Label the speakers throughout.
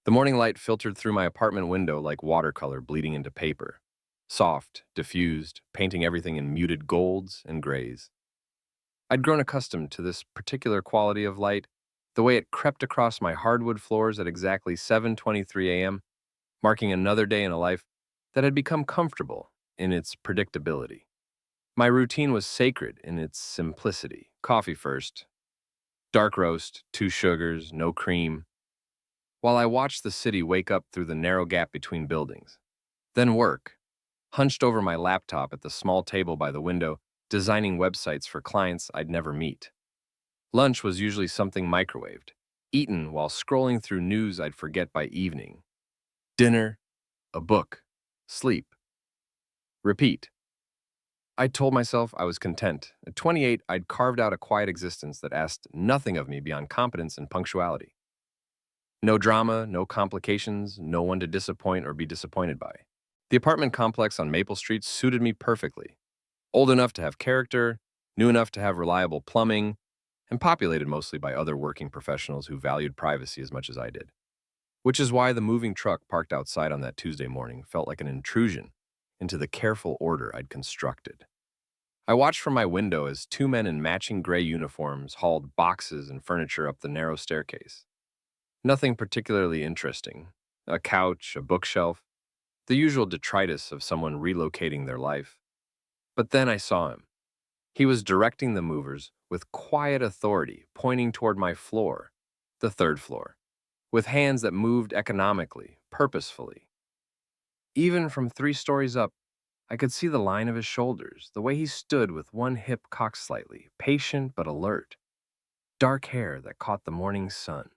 Speaker 1: The morning light filtered through my apartment window like watercolor bleeding into paper. Soft, diffused, painting everything in muted golds and grays. I'd grown accustomed to this particular quality of light, the way it crept across my hardwood floors at exactly 7:23 a.m., marking another day in a life that had become comfortable in its predictability. My routine was sacred in its simplicity. Coffee first, dark roast, two sugars, no cream, while I watched the city wake up through the narrow gap between buildings. Then work, hunched over my laptop at the small table by the window, designing websites for clients I'd never meet. Lunch was usually something microwaved, eaten while scrolling through news I'd forget by evening. Dinner, a book, sleep, repeat. I told myself I was content. At 28, I'd carved out a quiet existence that asked nothing of me beyond competence and punctuality. No drama, no complications, no one to disappoint or be disappointed by. The apartment complex on Maple Street suited me perfectly. Old enough to have character, new enough to have reliable plumbing, and populated mostly by other working professionals who valued privacy as much as I did. Which is why the moving truck parked outside on that Tuesday morning felt like an intrusion into the careful order I'd constructed. I watched from my window as two men in matching gray uniforms hauled boxes and furniture up the narrow staircase. Nothing particularly interesting. A couch, a bookshelf, the usual detritus of someone relocating their life. But then I saw him. He was directing the movers with quiet authority, pointing toward my floor, the third floor, with hands that moved economically, purposefully. Even from 3 stories up, I could see the line of his shoulders, the way he stood with one hip cocked slightly, patient but alert. Dark hair that caught the morning sun.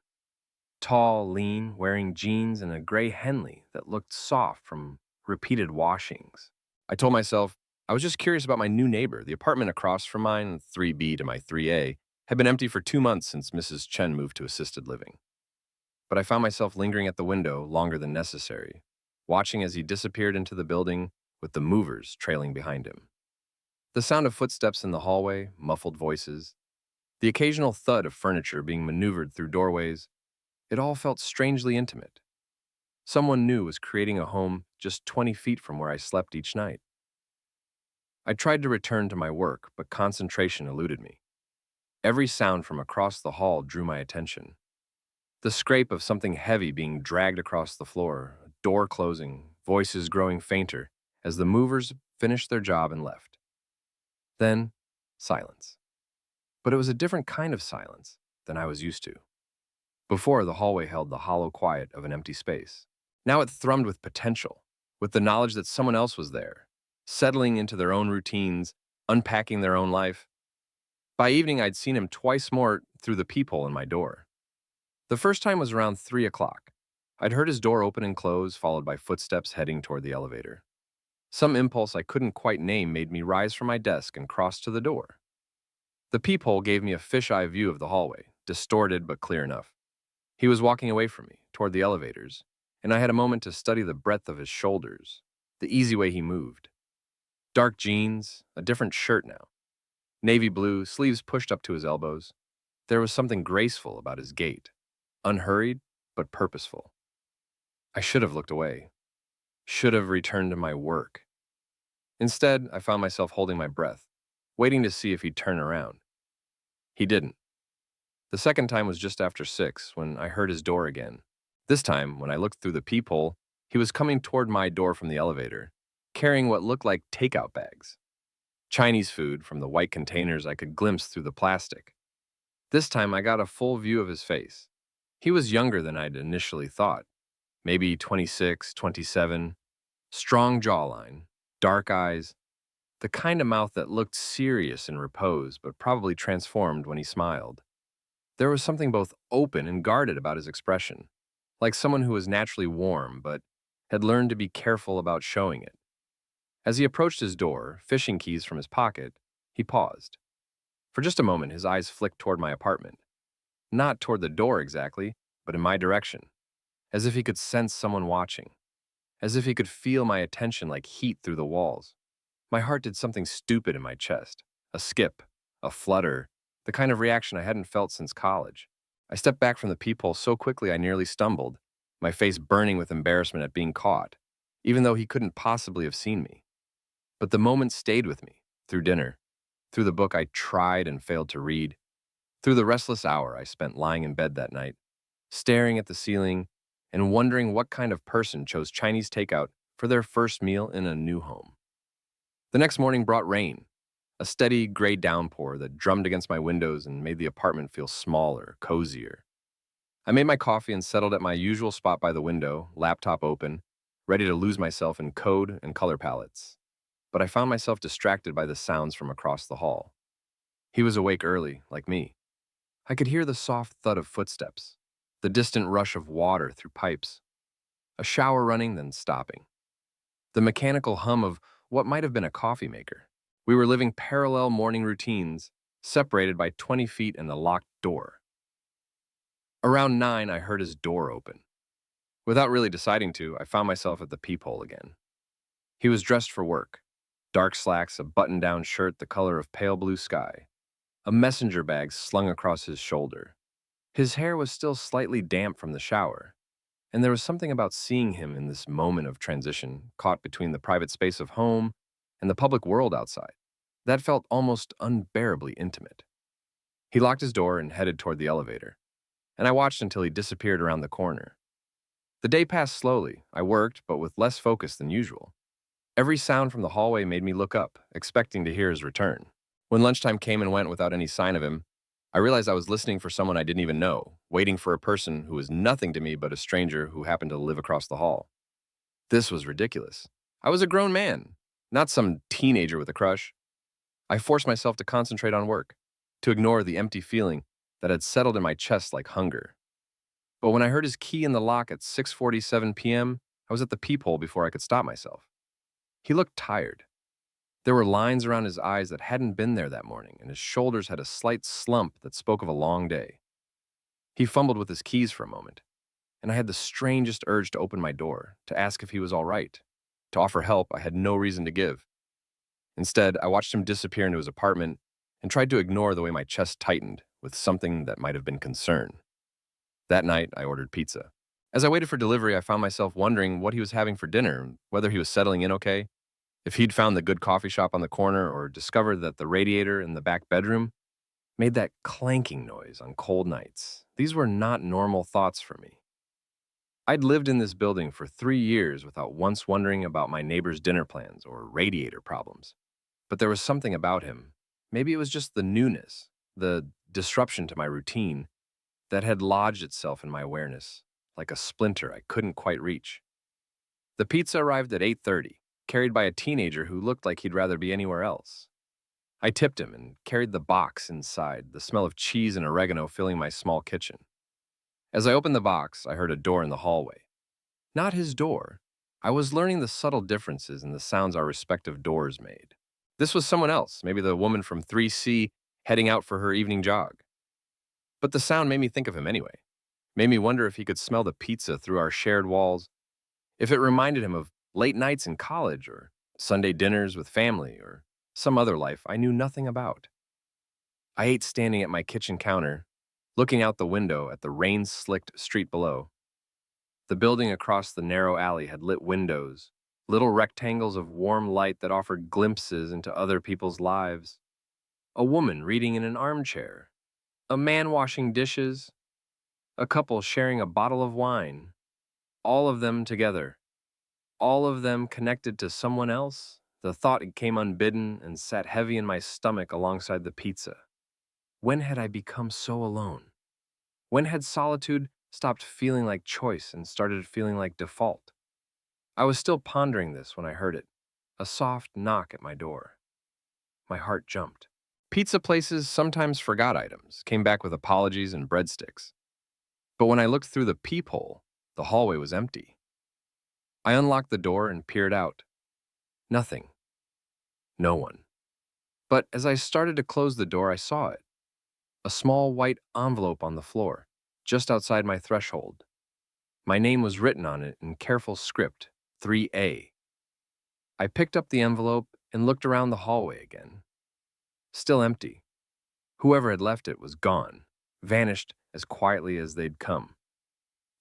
Speaker 1: Tall, lean, wearing jeans and a gray Henley that looked soft from repeated washings. I told myself I was just curious about my new neighbor. The apartment across from mine, 3B to my 3A, had been empty for 2 months since Mrs. Chen moved to assisted living. But I found myself lingering at the window longer than necessary, watching as he disappeared into the building with the movers trailing behind him. The sound of footsteps in the hallway, muffled voices, the occasional thud of furniture being maneuvered through doorways, it all felt strangely intimate. Someone new was creating a home just 20 feet from where I slept each night. I tried to return to my work, but concentration eluded me. Every sound from across the hall drew my attention. The scrape of something heavy being dragged across the floor, a door closing, voices growing fainter as the movers finished their job and left. Then, silence. But it was a different kind of silence than I was used to. Before, the hallway held the hollow quiet of an empty space. Now it thrummed with potential, with the knowledge that someone else was there, settling into their own routines, unpacking their own life. By evening, I'd seen him twice more through the peephole in my door. The first time was around 3 o'clock. I'd heard his door open and close, followed by footsteps heading toward the elevator. Some impulse I couldn't quite name made me rise from my desk and cross to the door. The peephole gave me a fisheye view of the hallway, distorted but clear enough. He was walking away from me, toward the elevators, and I had a moment to study the breadth of his shoulders, the easy way he moved. Dark jeans, a different shirt now. Navy blue, sleeves pushed up to his elbows. There was something graceful about his gait, unhurried but purposeful. I should have looked away, should have returned to my work. Instead, I found myself holding my breath, waiting to see if he'd turn around. He didn't. The second time was just after 6, when I heard his door again. This time, when I looked through the peephole, he was coming toward my door from the elevator, carrying what looked like takeout bags. Chinese food from the white containers I could glimpse through the plastic. This time, I got a full view of his face. He was younger than I'd initially thought, maybe 26, 27, strong jawline, dark eyes, the kind of mouth that looked serious in repose but probably transformed when he smiled. There was something both open and guarded about his expression, like someone who was naturally warm but had learned to be careful about showing it. As he approached his door, fishing keys from his pocket, he paused. For just a moment, his eyes flicked toward my apartment. Not toward the door exactly, but in my direction, as if he could sense someone watching, as if he could feel my attention like heat through the walls. My heart did something stupid in my chest, a skip, a flutter, the kind of reaction I hadn't felt since college. I stepped back from the peephole so quickly I nearly stumbled, my face burning with embarrassment at being caught, even though he couldn't possibly have seen me. But the moment stayed with me, through dinner, through the book I tried and failed to read, through the restless hour I spent lying in bed that night, staring at the ceiling and wondering what kind of person chose Chinese takeout for their first meal in a new home. The next morning brought rain, a steady gray downpour that drummed against my windows and made the apartment feel smaller, cozier. I made my coffee and settled at my usual spot by the window, laptop open, ready to lose myself in code and color palettes. But I found myself distracted by the sounds from across the hall. He was awake early, like me. I could hear the soft thud of footsteps, the distant rush of water through pipes, a shower running, then stopping, the mechanical hum of what might have been a coffee maker. We were living parallel morning routines, separated by 20 feet and a locked door. Around 9, I heard his door open. Without really deciding to, I found myself at the peephole again. He was dressed for work. Dark slacks, a button-down shirt the color of pale blue sky, a messenger bag slung across his shoulder. His hair was still slightly damp from the shower, and there was something about seeing him in this moment of transition, caught between the private space of home and the public world outside, that felt almost unbearably intimate. He locked his door and headed toward the elevator, and I watched until he disappeared around the corner. The day passed slowly. I worked, but with less focus than usual. Every sound from the hallway made me look up, expecting to hear his return. When lunchtime came and went without any sign of him, I realized I was listening for someone I didn't even know, waiting for a person who was nothing to me but a stranger who happened to live across the hall. This was ridiculous. I was a grown man, not some teenager with a crush. I forced myself to concentrate on work, to ignore the empty feeling that had settled in my chest like hunger. But when I heard his key in the lock at 6:47 p.m., I was at the peephole before I could stop myself. He looked tired. There were lines around his eyes that hadn't been there that morning, and his shoulders had a slight slump that spoke of a long day. He fumbled with his keys for a moment, and I had the strangest urge to open my door, to ask if he was all right, to offer help I had no reason to give. Instead, I watched him disappear into his apartment and tried to ignore the way my chest tightened with something that might have been concern. That night, I ordered pizza. As I waited for delivery, I found myself wondering what he was having for dinner, whether he was settling in okay, if he'd found the good coffee shop on the corner or discovered that the radiator in the back bedroom made that clanking noise on cold nights. These were not normal thoughts for me. I'd lived in this building for 3 years without once wondering about my neighbor's dinner plans or radiator problems. But there was something about him, maybe it was just the newness, the disruption to my routine, that had lodged itself in my awareness, like a splinter I couldn't quite reach. The pizza arrived at 8:30, carried by a teenager who looked like he'd rather be anywhere else. I tipped him and carried the box inside, the smell of cheese and oregano filling my small kitchen. As I opened the box, I heard a door in the hallway. Not his door. I was learning the subtle differences in the sounds our respective doors made. This was someone else, maybe the woman from 3C heading out for her evening jog. But the sound made me think of him anyway. Made me wonder if he could smell the pizza through our shared walls, if it reminded him of late nights in college or Sunday dinners with family or some other life I knew nothing about. I ate standing at my kitchen counter, looking out the window at the rain-slicked street below. The building across the narrow alley had lit windows, little rectangles of warm light that offered glimpses into other people's lives. A woman reading in an armchair, a man washing dishes, a couple sharing a bottle of wine, all of them together, all of them connected to someone else. The thought came unbidden and sat heavy in my stomach alongside the pizza. When had I become so alone? When had solitude stopped feeling like choice and started feeling like default? I was still pondering this when I heard it, a soft knock at my door. My heart jumped. Pizza places sometimes forgot items, came back with apologies and breadsticks. But when I looked through the peephole, the hallway was empty. I unlocked the door and peered out. Nothing. No one. But as I started to close the door, I saw it. A small white envelope on the floor, just outside my threshold. My name was written on it in careful script, 3A. I picked up the envelope and looked around the hallway again. Still empty. Whoever had left it was gone, vanished as quietly as they'd come.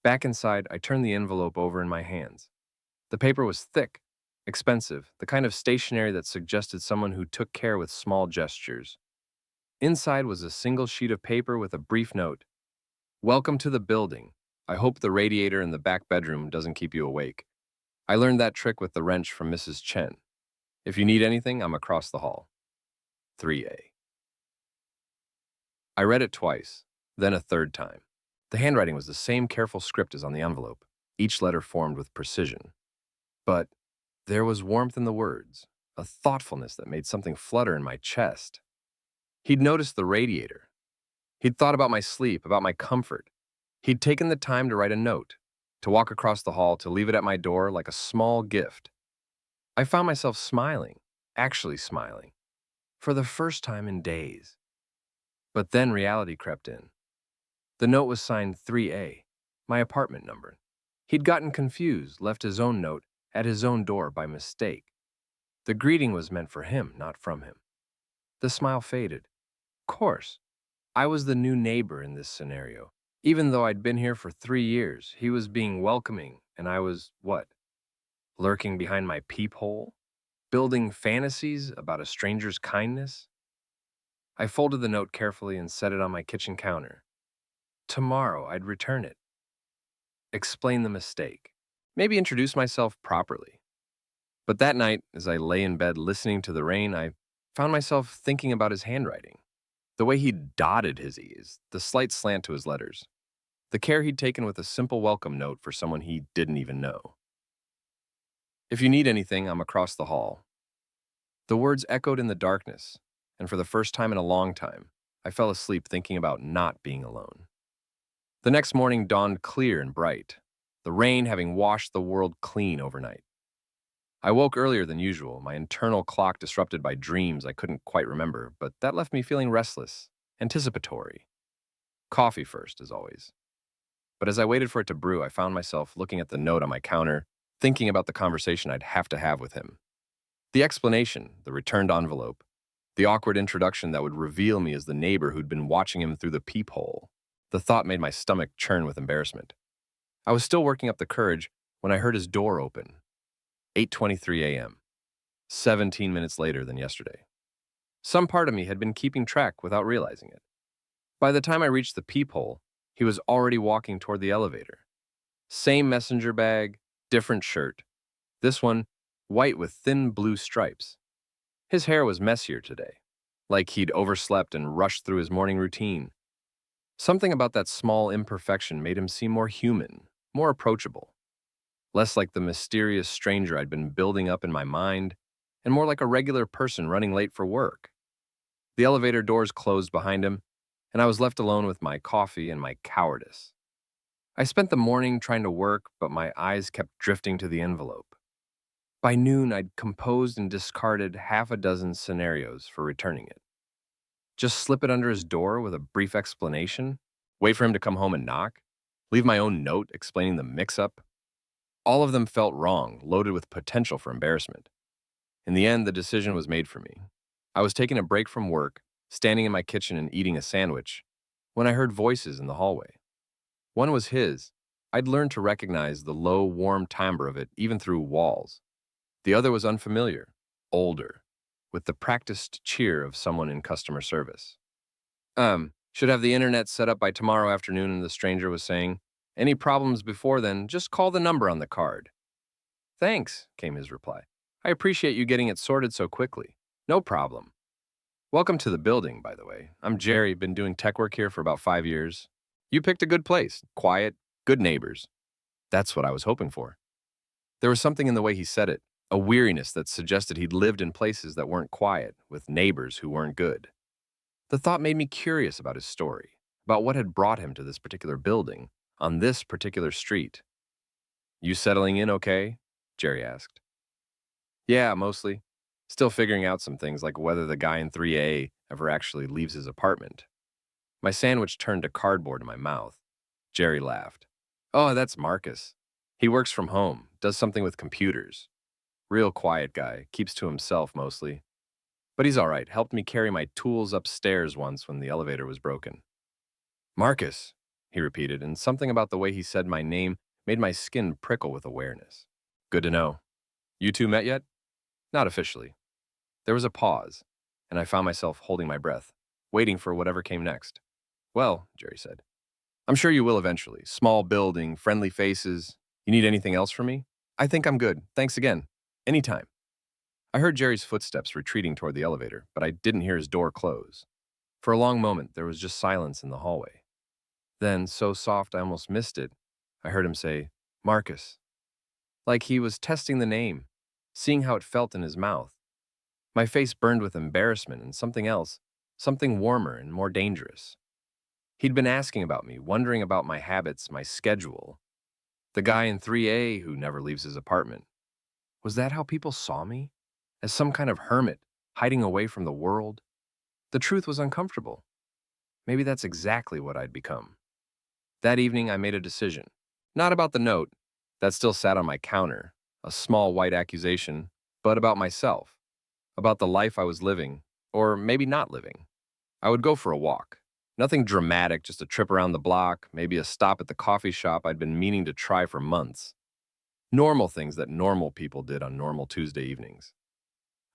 Speaker 1: Back inside, I turned the envelope over in my hands. The paper was thick, expensive, the kind of stationery that suggested someone who took care with small gestures. Inside was a single sheet of paper with a brief note. Welcome to the building. I hope the radiator in the back bedroom doesn't keep you awake. I learned that trick with the wrench from Mrs. Chen. If you need anything, I'm across the hall. 3A. I read it twice, then a third time. The handwriting was the same careful script as on the envelope, each letter formed with precision. But there was warmth in the words, a thoughtfulness that made something flutter in my chest. He'd noticed the radiator. He'd thought about my sleep, about my comfort. He'd taken the time to write a note, to walk across the hall, to leave it at my door like a small gift. I found myself smiling, actually smiling, for the first time in days. But then reality crept in. The note was signed 3A, my apartment number. He'd gotten confused, left his own note at his own door by mistake. The greeting was meant for him, not from him. The smile faded. Of course, I was the new neighbor in this scenario. Even though I'd been here for 3 years, he was being welcoming, and I was, what? Lurking behind my peephole? Building fantasies about a stranger's kindness? I folded the note carefully and set it on my kitchen counter. Tomorrow, I'd return it. Explain the mistake. Maybe introduce myself properly. But that night, as I lay in bed listening to the rain, I found myself thinking about his handwriting. The way he dotted his E's, the slight slant to his letters, the care he'd taken with a simple welcome note for someone he didn't even know. If you need anything, I'm across the hall. The words echoed in the darkness, and for the first time in a long time, I fell asleep thinking about not being alone. The next morning dawned clear and bright, the rain having washed the world clean overnight. I woke earlier than usual, my internal clock disrupted by dreams I couldn't quite remember, but that left me feeling restless, anticipatory. Coffee first, as always. But as I waited for it to brew, I found myself looking at the note on my counter, thinking about the conversation I'd have to have with him. The explanation, the returned envelope, the awkward introduction that would reveal me as the neighbor who'd been watching him through the peephole. The thought made my stomach churn with embarrassment. I was still working up the courage when I heard his door open. 8:23 a.m., 17 minutes later than yesterday. Some part of me had been keeping track without realizing it. By the time I reached the peephole, he was already walking toward the elevator. Same messenger bag, different shirt. This one, white with thin blue stripes. His hair was messier today, like he'd overslept and rushed through his morning routine. Something about that small imperfection made him seem more human, more approachable. Less like the mysterious stranger I'd been building up in my mind, and more like a regular person running late for work. The elevator doors closed behind him, and I was left alone with my coffee and my cowardice. I spent the morning trying to work, but my eyes kept drifting to the envelope. By noon, I'd composed and discarded half a dozen scenarios for returning it. Just slip it under his door with a brief explanation? Wait for him to come home and knock? Leave my own note explaining the mix-up? All of them felt wrong, loaded with potential for embarrassment. In the end, the decision was made for me. I was taking a break from work, standing in my kitchen and eating a sandwich, when I heard voices in the hallway. One was his. I'd learned to recognize the low, warm timbre of it even through walls. The other was unfamiliar, older, with the practiced cheer of someone in customer service. Should have the internet set up by tomorrow afternoon, and the stranger was saying. Any problems before then, just call the number on the card. Thanks, came his reply. I appreciate you getting it sorted so quickly. No problem. Welcome to the building, by the way. I'm Jerry, been doing tech work here for about 5 years. You picked a good place, quiet, good neighbors. That's what I was hoping for. There was something in the way he said it, a weariness that suggested he'd lived in places that weren't quiet, with neighbors who weren't good. The thought made me curious about his story, about what had brought him to this particular building, on this particular street. You settling in okay? Jerry asked. Yeah, mostly. Still figuring out some things like whether the guy in 3A ever actually leaves his apartment. My sandwich turned to cardboard in my mouth. Jerry laughed. Oh, that's Marcus. He works from home, does something with computers. Real quiet guy, keeps to himself mostly. But he's all right, helped me carry my tools upstairs once when the elevator was broken. Marcus, he repeated, and something about the way he said my name made my skin prickle with awareness. Good to know. You two met yet? Not officially. There was a pause, and I found myself holding my breath, waiting for whatever came next. Well, Jerry said, I'm sure you will eventually. Small building, friendly faces. You need anything else from me? I think I'm good. Thanks again. Anytime. I heard Jerry's footsteps retreating toward the elevator, but I didn't hear his door close. For a long moment, there was just silence in the hallway. Then, so soft I almost missed it, I heard him say, Marcus. Like he was testing the name, seeing how it felt in his mouth. My face burned with embarrassment and something else, something warmer and more dangerous. He'd been asking about me, wondering about my habits, my schedule. The guy in 3A who never leaves his apartment. Was that how people saw me? As some kind of hermit, hiding away from the world? The truth was uncomfortable. Maybe that's exactly what I'd become. That evening, I made a decision. Not about the note, that still sat on my counter, a small white accusation, but about myself, about the life I was living, or maybe not living. I would go for a walk. Nothing dramatic, just a trip around the block, maybe a stop at the coffee shop I'd been meaning to try for months. Normal things that normal people did on normal Tuesday evenings.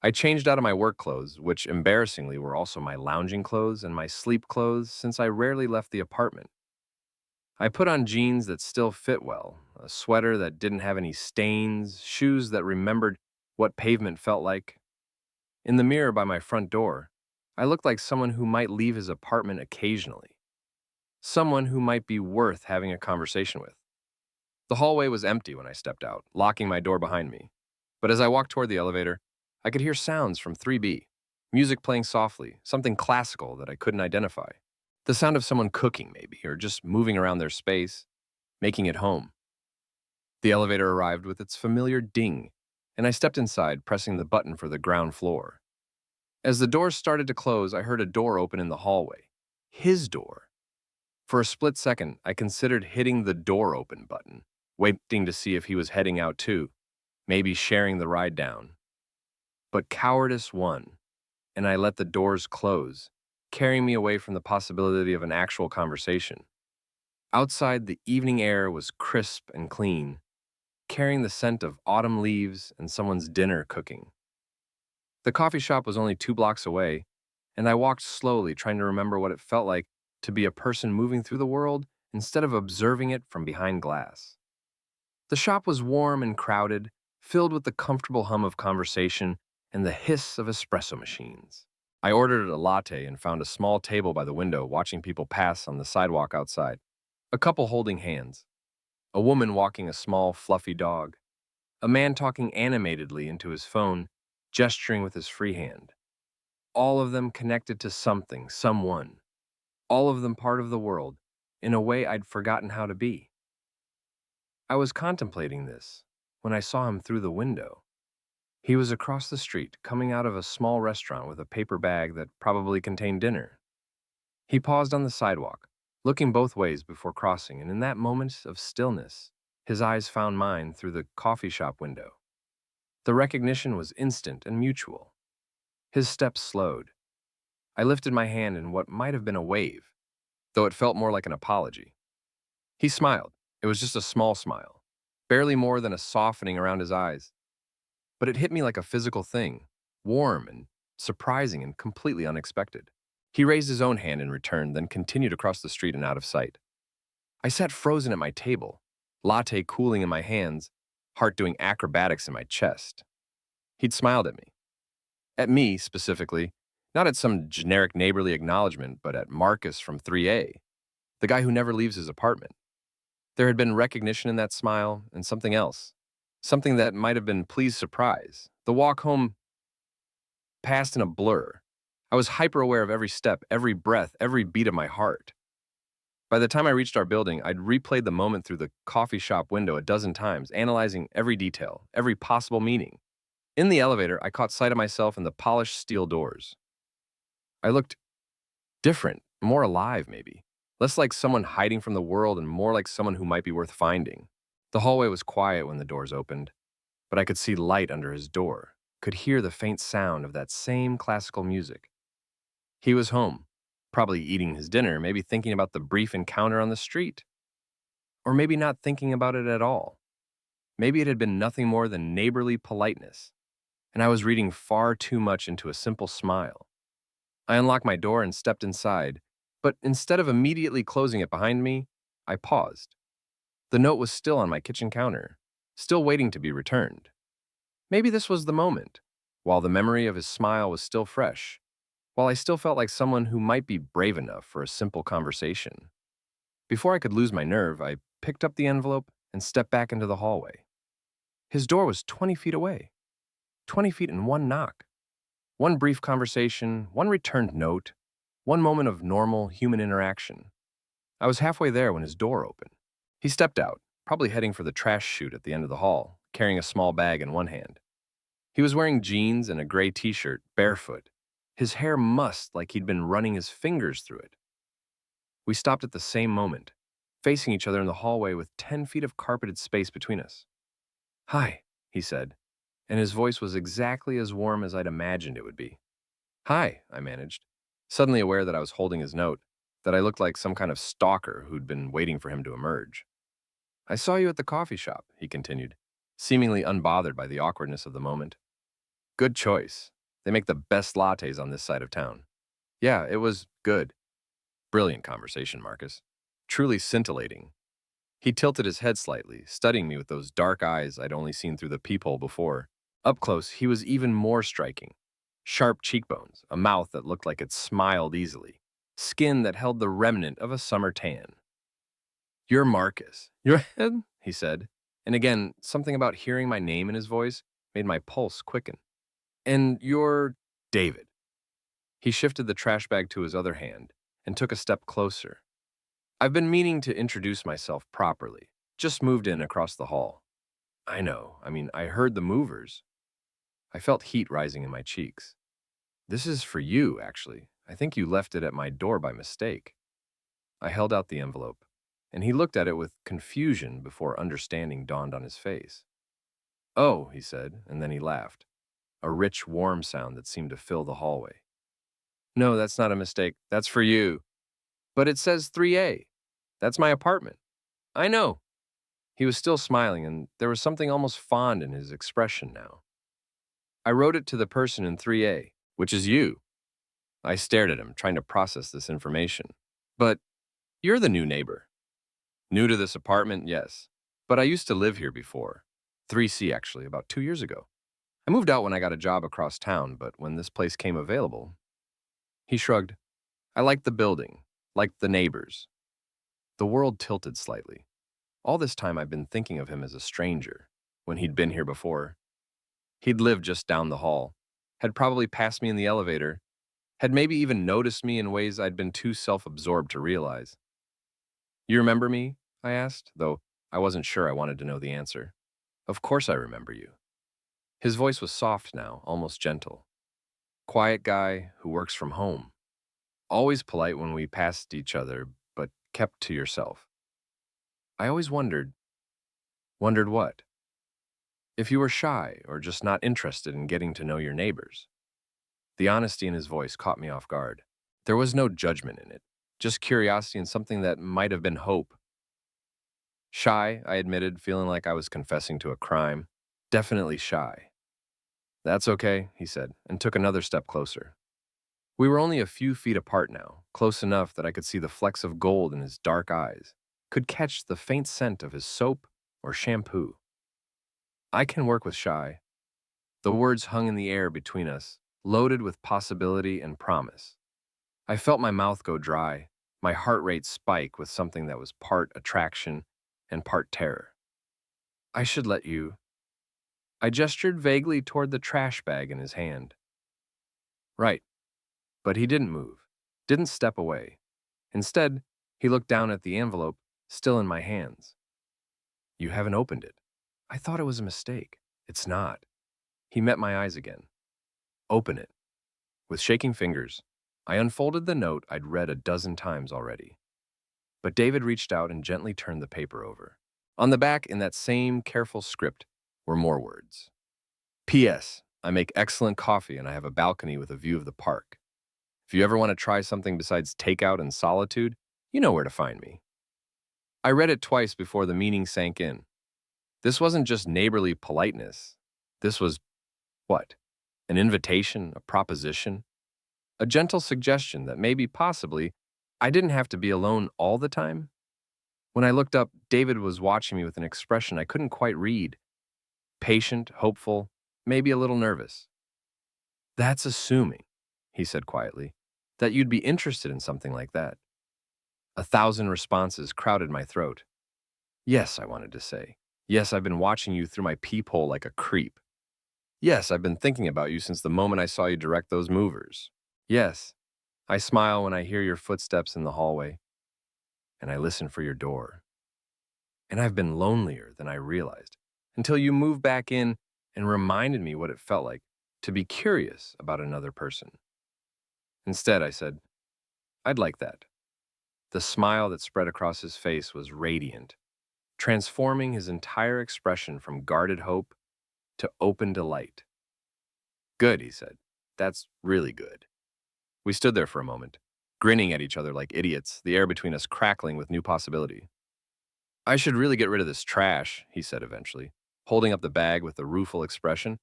Speaker 1: I changed out of my work clothes, which embarrassingly were also my lounging clothes and my sleep clothes since I rarely left the apartment. I put on jeans that still fit well, a sweater that didn't have any stains, shoes that remembered what pavement felt like. In the mirror by my front door, I looked like someone who might leave his apartment occasionally. Someone who might be worth having a conversation with. The hallway was empty when I stepped out, locking my door behind me. But as I walked toward the elevator, I could hear sounds from 3B, music playing softly, something classical that I couldn't identify. The sound of someone cooking, maybe, or just moving around their space, making it home. The elevator arrived with its familiar ding, and I stepped inside, pressing the button for the ground floor. As the doors started to close, I heard a door open in the hallway. His door. For a split second, I considered hitting the door open button, waiting to see if he was heading out too, maybe sharing the ride down. But cowardice won, and I let the doors close, carrying me away from the possibility of an actual conversation. Outside, the evening air was crisp and clean, carrying the scent of autumn leaves and someone's dinner cooking. The coffee shop was only 2 blocks away, and I walked slowly, trying to remember what it felt like to be a person moving through the world instead of observing it from behind glass. The shop was warm and crowded, filled with the comfortable hum of conversation and the hiss of espresso machines. I ordered a latte and found a small table by the window, watching people pass on the sidewalk outside. A couple holding hands. A woman walking a small, fluffy dog. A man talking animatedly into his phone, gesturing with his free hand. All of them connected to something, someone. All of them part of the world, in a way I'd forgotten how to be. I was contemplating this when I saw him through the window. He was across the street, coming out of a small restaurant with a paper bag that probably contained dinner. He paused on the sidewalk, looking both ways before crossing, and in that moment of stillness, his eyes found mine through the coffee shop window. The recognition was instant and mutual. His steps slowed. I lifted my hand in what might have been a wave, though it felt more like an apology. He smiled. It was just a small smile, barely more than a softening around his eyes. But it hit me like a physical thing, warm and surprising and completely unexpected. He raised his own hand in return, then continued across the street and out of sight. I sat frozen at my table, latte cooling in my hands, heart doing acrobatics in my chest. He'd smiled at me. At me, specifically, not at some generic neighborly acknowledgement, but at Marcus from 3A, the guy who never leaves his apartment. There had been recognition in that smile and something else. Something that might have been pleased surprise. The walk home passed in a blur. I was hyper-aware of every step, every breath, every beat of my heart. By the time I reached our building, I'd replayed the moment through the coffee shop window a dozen times, analyzing every detail, every possible meaning. In the elevator, I caught sight of myself in the polished steel doors. I looked different, more alive maybe. Less like someone hiding from the world and more like someone who might be worth finding. The hallway was quiet when the doors opened, but I could see light under his door, could hear the faint sound of that same classical music. He was home, Probably eating his dinner, maybe thinking about the brief encounter on the street, or maybe not thinking about it at all. Maybe it had been nothing more than neighborly politeness, and I was reading far too much into a simple smile. I unlocked my door and stepped inside, but instead of immediately closing it behind me, I paused. The note was still on my kitchen counter, still waiting to be returned. Maybe this was the moment, while the memory of his smile was still fresh, while I still felt like someone who might be brave enough for a simple conversation. Before I could lose my nerve, I picked up the envelope and stepped back into the hallway. His door was 20 feet away, 20 feet in one knock. One brief conversation, one returned note, one moment of normal human interaction. I was halfway there when his door opened. He stepped out, probably heading for the trash chute at the end of the hall, carrying a small bag in one hand. He was wearing jeans and a gray t-shirt, barefoot, his hair mussed like he'd been running his fingers through it. We stopped at the same moment, facing each other in the hallway with 10 feet of carpeted space between us. "Hi," he said, and his voice was exactly as warm as I'd imagined it would be. "Hi," I managed, suddenly aware that I was holding his note, that I looked like some kind of stalker who'd been waiting for him to emerge. "I saw you at the coffee shop," he continued, seemingly unbothered by the awkwardness of the moment. "Good choice. They make the best lattes on this side of town." "Yeah, it was good." Brilliant conversation, Marcus. Truly scintillating. He tilted his head slightly, studying me with those dark eyes I'd only seen through the peephole before. Up close, he was even more striking. Sharp cheekbones, a mouth that looked like it smiled easily, skin that held the remnant of a summer tan. "You're Marcus." "Your head?" he said. And again, something about hearing my name in his voice made my pulse quicken. "And you're David." He shifted the trash bag to his other hand and took a step closer. "I've been meaning to introduce myself properly. Just moved in across the hall." "I know. I heard the movers." I felt heat rising in my cheeks. "This is for you, actually. I think you left it at my door by mistake." I held out the envelope, and he looked at it with confusion before understanding dawned on his face. "Oh," he said, and then he laughed, a rich, warm sound that seemed to fill the hallway. "No, that's not a mistake. That's for you." "But it says 3A. That's my apartment." "I know." He was still smiling, and there was something almost fond in his expression now. "I wrote it to the person in 3A, which is you." I stared at him, trying to process this information. "But you're the new neighbor." "New to this apartment, yes. But I used to live here before. 3C, actually, about 2 years ago. I moved out when I got a job across town, but when this place came available..." He shrugged. "I liked the building, liked the neighbors." The world tilted slightly. All this time I'd been thinking of him as a stranger, when he'd been here before. He'd lived just down the hall, had probably passed me in the elevator, had maybe even noticed me in ways I'd been too self-absorbed to realize. "You remember me?" I asked, though I wasn't sure I wanted to know the answer. "Of course I remember you." His voice was soft now, almost gentle. "Quiet guy who works from home. Always polite when we passed each other, but kept to yourself." I always wondered. Wondered what? If you were shy or just not interested in getting to know your neighbors. The honesty in his voice caught me off guard. There was no judgment in it, just curiosity and something that might have been hope. "Shy," I admitted, feeling like I was confessing to a crime. "Definitely shy." "That's okay," he said, and took another step closer. We were only a few feet apart now, close enough that I could see the flecks of gold in his dark eyes, could catch the faint scent of his soap or shampoo. "I can work with shy." The words hung in the air between us, loaded with possibility and promise. I felt my mouth go dry, my heart rate spike with something that was part attraction and part terror. "I should let you." I gestured vaguely toward the trash bag in his hand. "Right." But he didn't move, didn't step away. Instead, he looked down at the envelope, still in my hands. "You haven't opened it." I thought it was a mistake. "It's not." He met my eyes again. "Open it." With shaking fingers, I unfolded the note I'd read a dozen times already. But David reached out and gently turned the paper over. On the back, in that same careful script, were more words. "P.S. I make excellent coffee and I have a balcony with a view of the park. If you ever want to try something besides takeout and solitude, you know where to find me. I read it twice before the meaning sank in. This wasn't just neighborly politeness. This was what? An invitation, a proposition, a gentle suggestion that maybe, possibly, I didn't have to be alone all the time. When I looked up, David was watching me with an expression I couldn't quite read. Patient, hopeful, maybe a little nervous. That's assuming, he said quietly, that you'd be interested in something like that. 1,000 responses crowded my throat. Yes, I wanted to say. Yes, I've been watching you through my peephole like a creep. Yes, I've been thinking about you since the moment I saw you direct those movers. Yes, I smile when I hear your footsteps in the hallway, and I listen for your door. And I've been lonelier than I realized until you moved back in and reminded me what it felt like to be curious about another person. Instead, I said, I'd like that. The smile that spread across his face was radiant, transforming his entire expression from guarded hope to open delight. Good, he said. That's really good. We stood there for a moment, grinning at each other like idiots, the air between us crackling with new possibility. I should really get rid of this trash, he said eventually, holding up the bag with a rueful expression,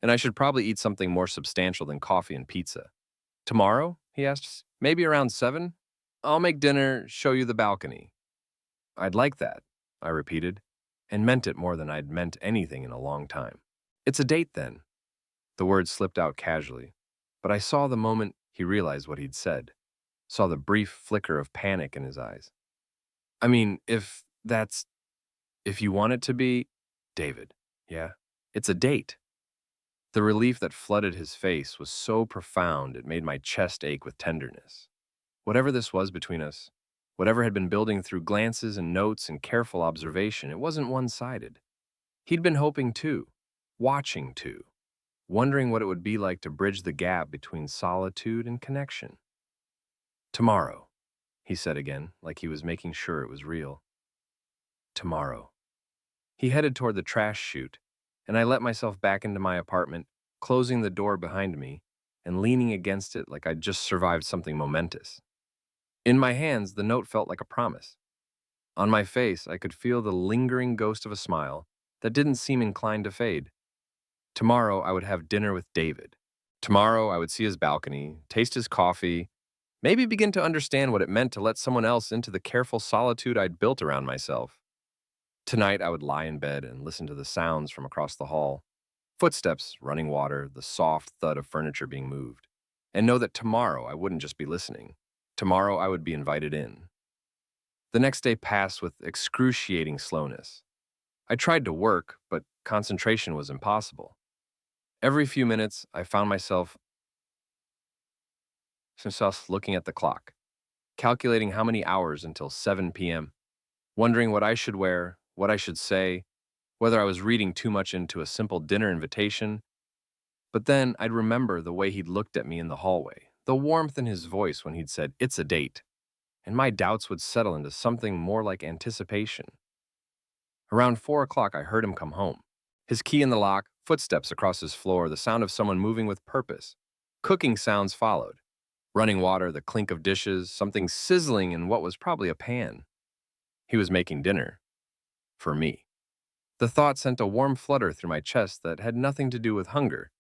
Speaker 1: and I should probably eat something more substantial than coffee and pizza. Tomorrow? He asked. Maybe around 7? I'll make dinner, show you the balcony. I'd like that, I repeated, and meant it more than I'd meant anything in a long time. It's a date then. The words slipped out casually, but I saw the moment he realized what he'd said, saw the brief flicker of panic in his eyes. I mean, if you want it to be, David, yeah, it's a date. The relief that flooded his face was so profound it made my chest ache with tenderness. Whatever this was between us, whatever had been building through glances and notes and careful observation, it wasn't one-sided. He'd been hoping too, watching too, wondering what it would be like to bridge the gap between solitude and connection. Tomorrow, he said again, like he was making sure it was real. Tomorrow. He headed toward the trash chute, and I let myself back into my apartment, closing the door behind me and leaning against it like I'd just survived something momentous. In my hands, the note felt like a promise. On my face, I could feel the lingering ghost of a smile that didn't seem inclined to fade. Tomorrow, I would have dinner with David. Tomorrow, I would see his balcony, taste his coffee, maybe begin to understand what it meant to let someone else into the careful solitude I'd built around myself. Tonight, I would lie in bed and listen to the sounds from across the hall. Footsteps, running water, the soft thud of furniture being moved. And know that tomorrow I wouldn't just be listening. Tomorrow I would be invited in. The next day passed with excruciating slowness. I tried to work, but concentration was impossible. Every few minutes, I found myself looking at the clock, calculating how many hours until 7 p.m., wondering what I should wear, what I should say, whether I was reading too much into a simple dinner invitation. But then I'd remember the way he'd looked at me in the hallway, the warmth in his voice when he'd said, "It's a date," and my doubts would settle into something more like anticipation. Around 4 o'clock, I heard him come home. His key in the lock, footsteps across his floor, the sound of someone moving with purpose. Cooking sounds followed. Running water, the clink of dishes, something sizzling in what was probably a pan. He was making dinner. For me. The thought sent a warm flutter through my chest that had nothing to do with hunger,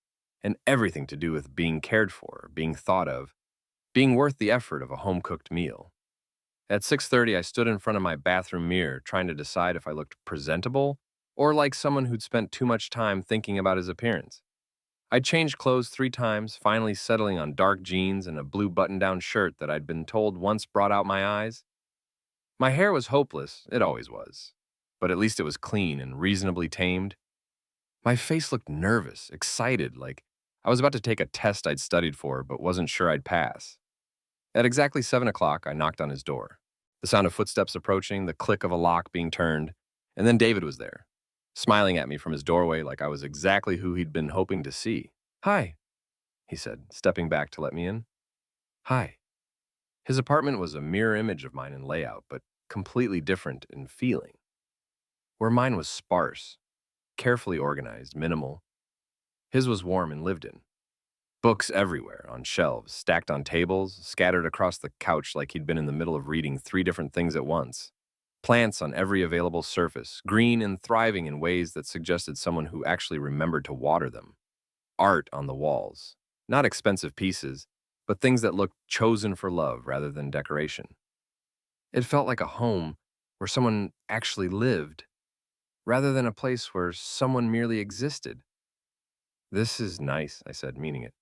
Speaker 1: and everything to do with being cared for, being thought of, being worth the effort of a home-cooked meal. At 6:30, I stood in front of my bathroom mirror, trying to decide if I looked presentable or like someone who'd spent too much time thinking about his appearance. I changed clothes 3 times, finally settling on dark jeans and a blue button-down shirt that I'd been told once brought out my eyes. My hair was hopeless, it always was, but at least it was clean and reasonably tamed. My face looked nervous, excited, like I was about to take a test I'd studied for but wasn't sure I'd pass. At exactly 7 o'clock, I knocked on his door. The sound of footsteps approaching, the click of a lock being turned, and then David was there, smiling at me from his doorway like I was exactly who he'd been hoping to see. "Hi," he said, stepping back to let me in. "Hi." His apartment was a mirror image of mine in layout, but completely different in feeling. Where mine was sparse, carefully organized, minimal, his was warm and lived in. Books everywhere, on shelves, stacked on tables, scattered across the couch like he'd been in the middle of reading three different things at once. Plants on every available surface, green and thriving in ways that suggested someone who actually remembered to water them. Art on the walls. Not expensive pieces, but things that looked chosen for love rather than decoration. It felt like a home where someone actually lived, rather than a place where someone merely existed. This is nice, I said, meaning it.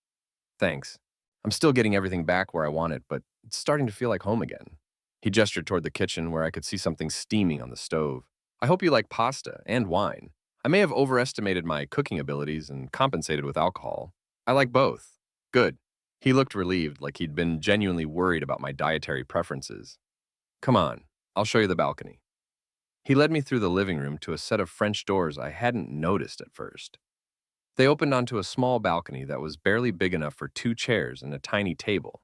Speaker 1: Thanks. I'm still getting everything back where I want it, but it's starting to feel like home again. He gestured toward the kitchen where I could see something steaming on the stove. I hope you like pasta and wine. I may have overestimated my cooking abilities and compensated with alcohol. I like both. Good. He looked relieved, like he'd been genuinely worried about my dietary preferences. Come on, I'll show you the balcony. He led me through the living room to a set of French doors I hadn't noticed at first. They opened onto a small balcony that was barely big enough for two chairs and a tiny table.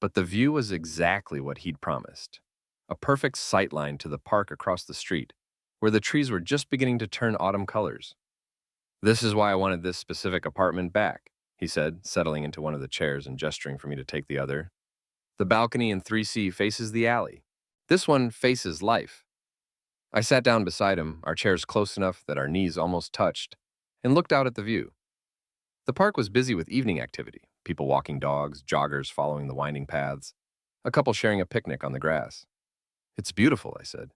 Speaker 1: But the view was exactly what he'd promised. A perfect sightline to the park across the street, where the trees were just beginning to turn autumn colors. This is why I wanted this specific apartment back, he said, settling into one of the chairs and gesturing for me to take the other. The balcony in 3C faces the alley. This one faces life. I sat down beside him, our chairs close enough that our knees almost touched, and looked out at the view. The park was busy with evening activity, people walking dogs, joggers following the winding paths, a couple sharing a picnic on the grass. It's beautiful, I said.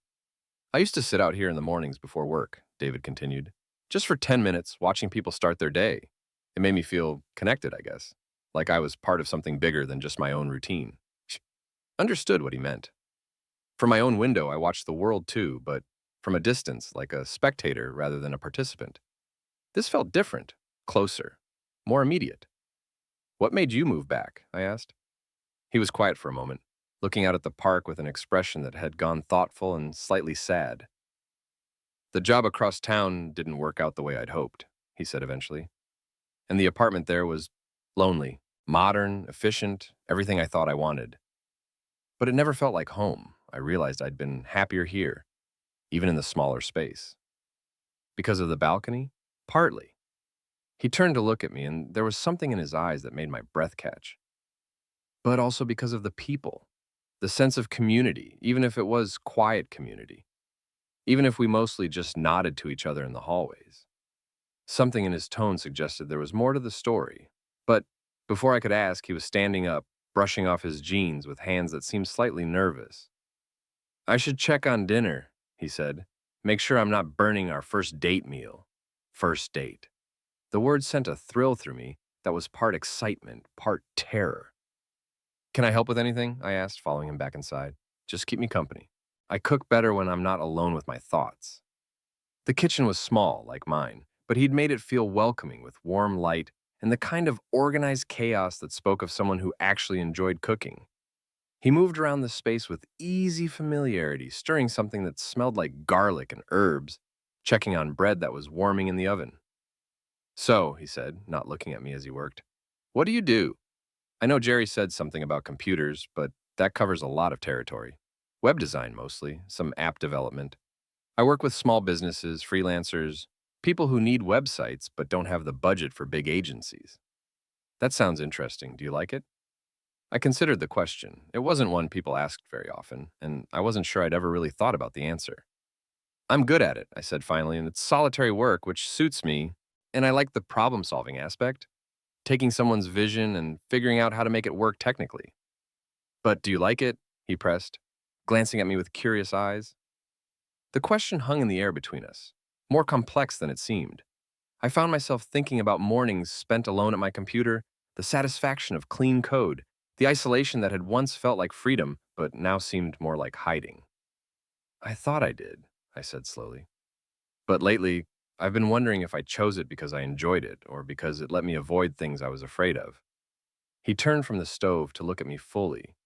Speaker 1: I used to sit out here in the mornings before work, David continued, just for 10 minutes watching people start their day. It made me feel connected, I guess, like I was part of something bigger than just my own routine. Understood what he meant. From my own window, I watched the world too, but from a distance, like a spectator rather than a participant. This felt different, closer, more immediate. What made you move back? I asked. He was quiet for a moment, looking out at the park with an expression that had gone thoughtful and slightly sad. The job across town didn't work out the way I'd hoped, he said eventually. And the apartment there was lonely, modern, efficient, everything I thought I wanted. But it never felt like home. I realized I'd been happier here, even in the smaller space. Because of the balcony? Partly. He turned to look at me, and there was something in his eyes that made my breath catch. But also because of the people, the sense of community, even if it was quiet community, even if we mostly just nodded to each other in the hallways. Something in his tone suggested there was more to the story, but before I could ask, he was standing up, brushing off his jeans with hands that seemed slightly nervous. I should check on dinner, he said. Make sure I'm not burning our first date meal. First date. The word sent a thrill through me that was part excitement, part terror. Can I help with anything? I asked, following him back inside. Just keep me company. I cook better when I'm not alone with my thoughts. The kitchen was small, like mine, but he'd made it feel welcoming with warm light and the kind of organized chaos that spoke of someone who actually enjoyed cooking. He moved around the space with easy familiarity, stirring something that smelled like garlic and herbs, checking on bread that was warming in the oven. So, he said, not looking at me as he worked, what do you do? I know Jerry said something about computers, but that covers a lot of territory. Web design mostly, some app development. I work with small businesses, freelancers, people who need websites but don't have the budget for big agencies. That sounds interesting. Do you like it? I considered the question. It wasn't one people asked very often, and I wasn't sure I'd ever really thought about the answer. I'm good at it, I said finally, and it's solitary work, which suits me, and I like the problem-solving aspect, taking someone's vision and figuring out how to make it work technically. But do you like it? He pressed, glancing at me with curious eyes. The question hung in the air between us, more complex than it seemed. I found myself thinking about mornings spent alone at my computer, the satisfaction of clean code, the isolation that had once felt like freedom, but now seemed more like hiding. I thought I did, I said slowly. But lately, I've been wondering if I chose it because I enjoyed it or because it let me avoid things I was afraid of. He turned from the stove to look at me fully,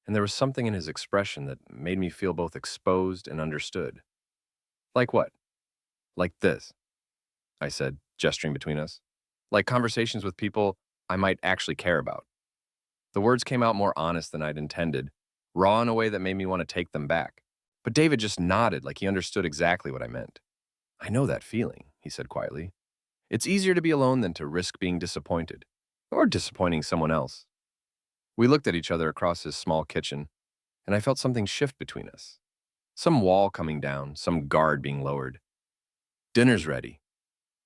Speaker 1: and there was something in his expression that made me feel both exposed and understood. Like what? Like this, I said, gesturing between us. Like conversations with people I might actually care about. The words came out more honest than I'd intended, raw in a way that made me want to take them back. But David just nodded like he understood exactly what I meant. I know that feeling, he said quietly. It's easier to be alone than to risk being disappointed. or disappointing someone else. We looked at each other across his small kitchen, and I felt something shift between us. Some wall coming down, some guard being lowered. "Dinner's ready,"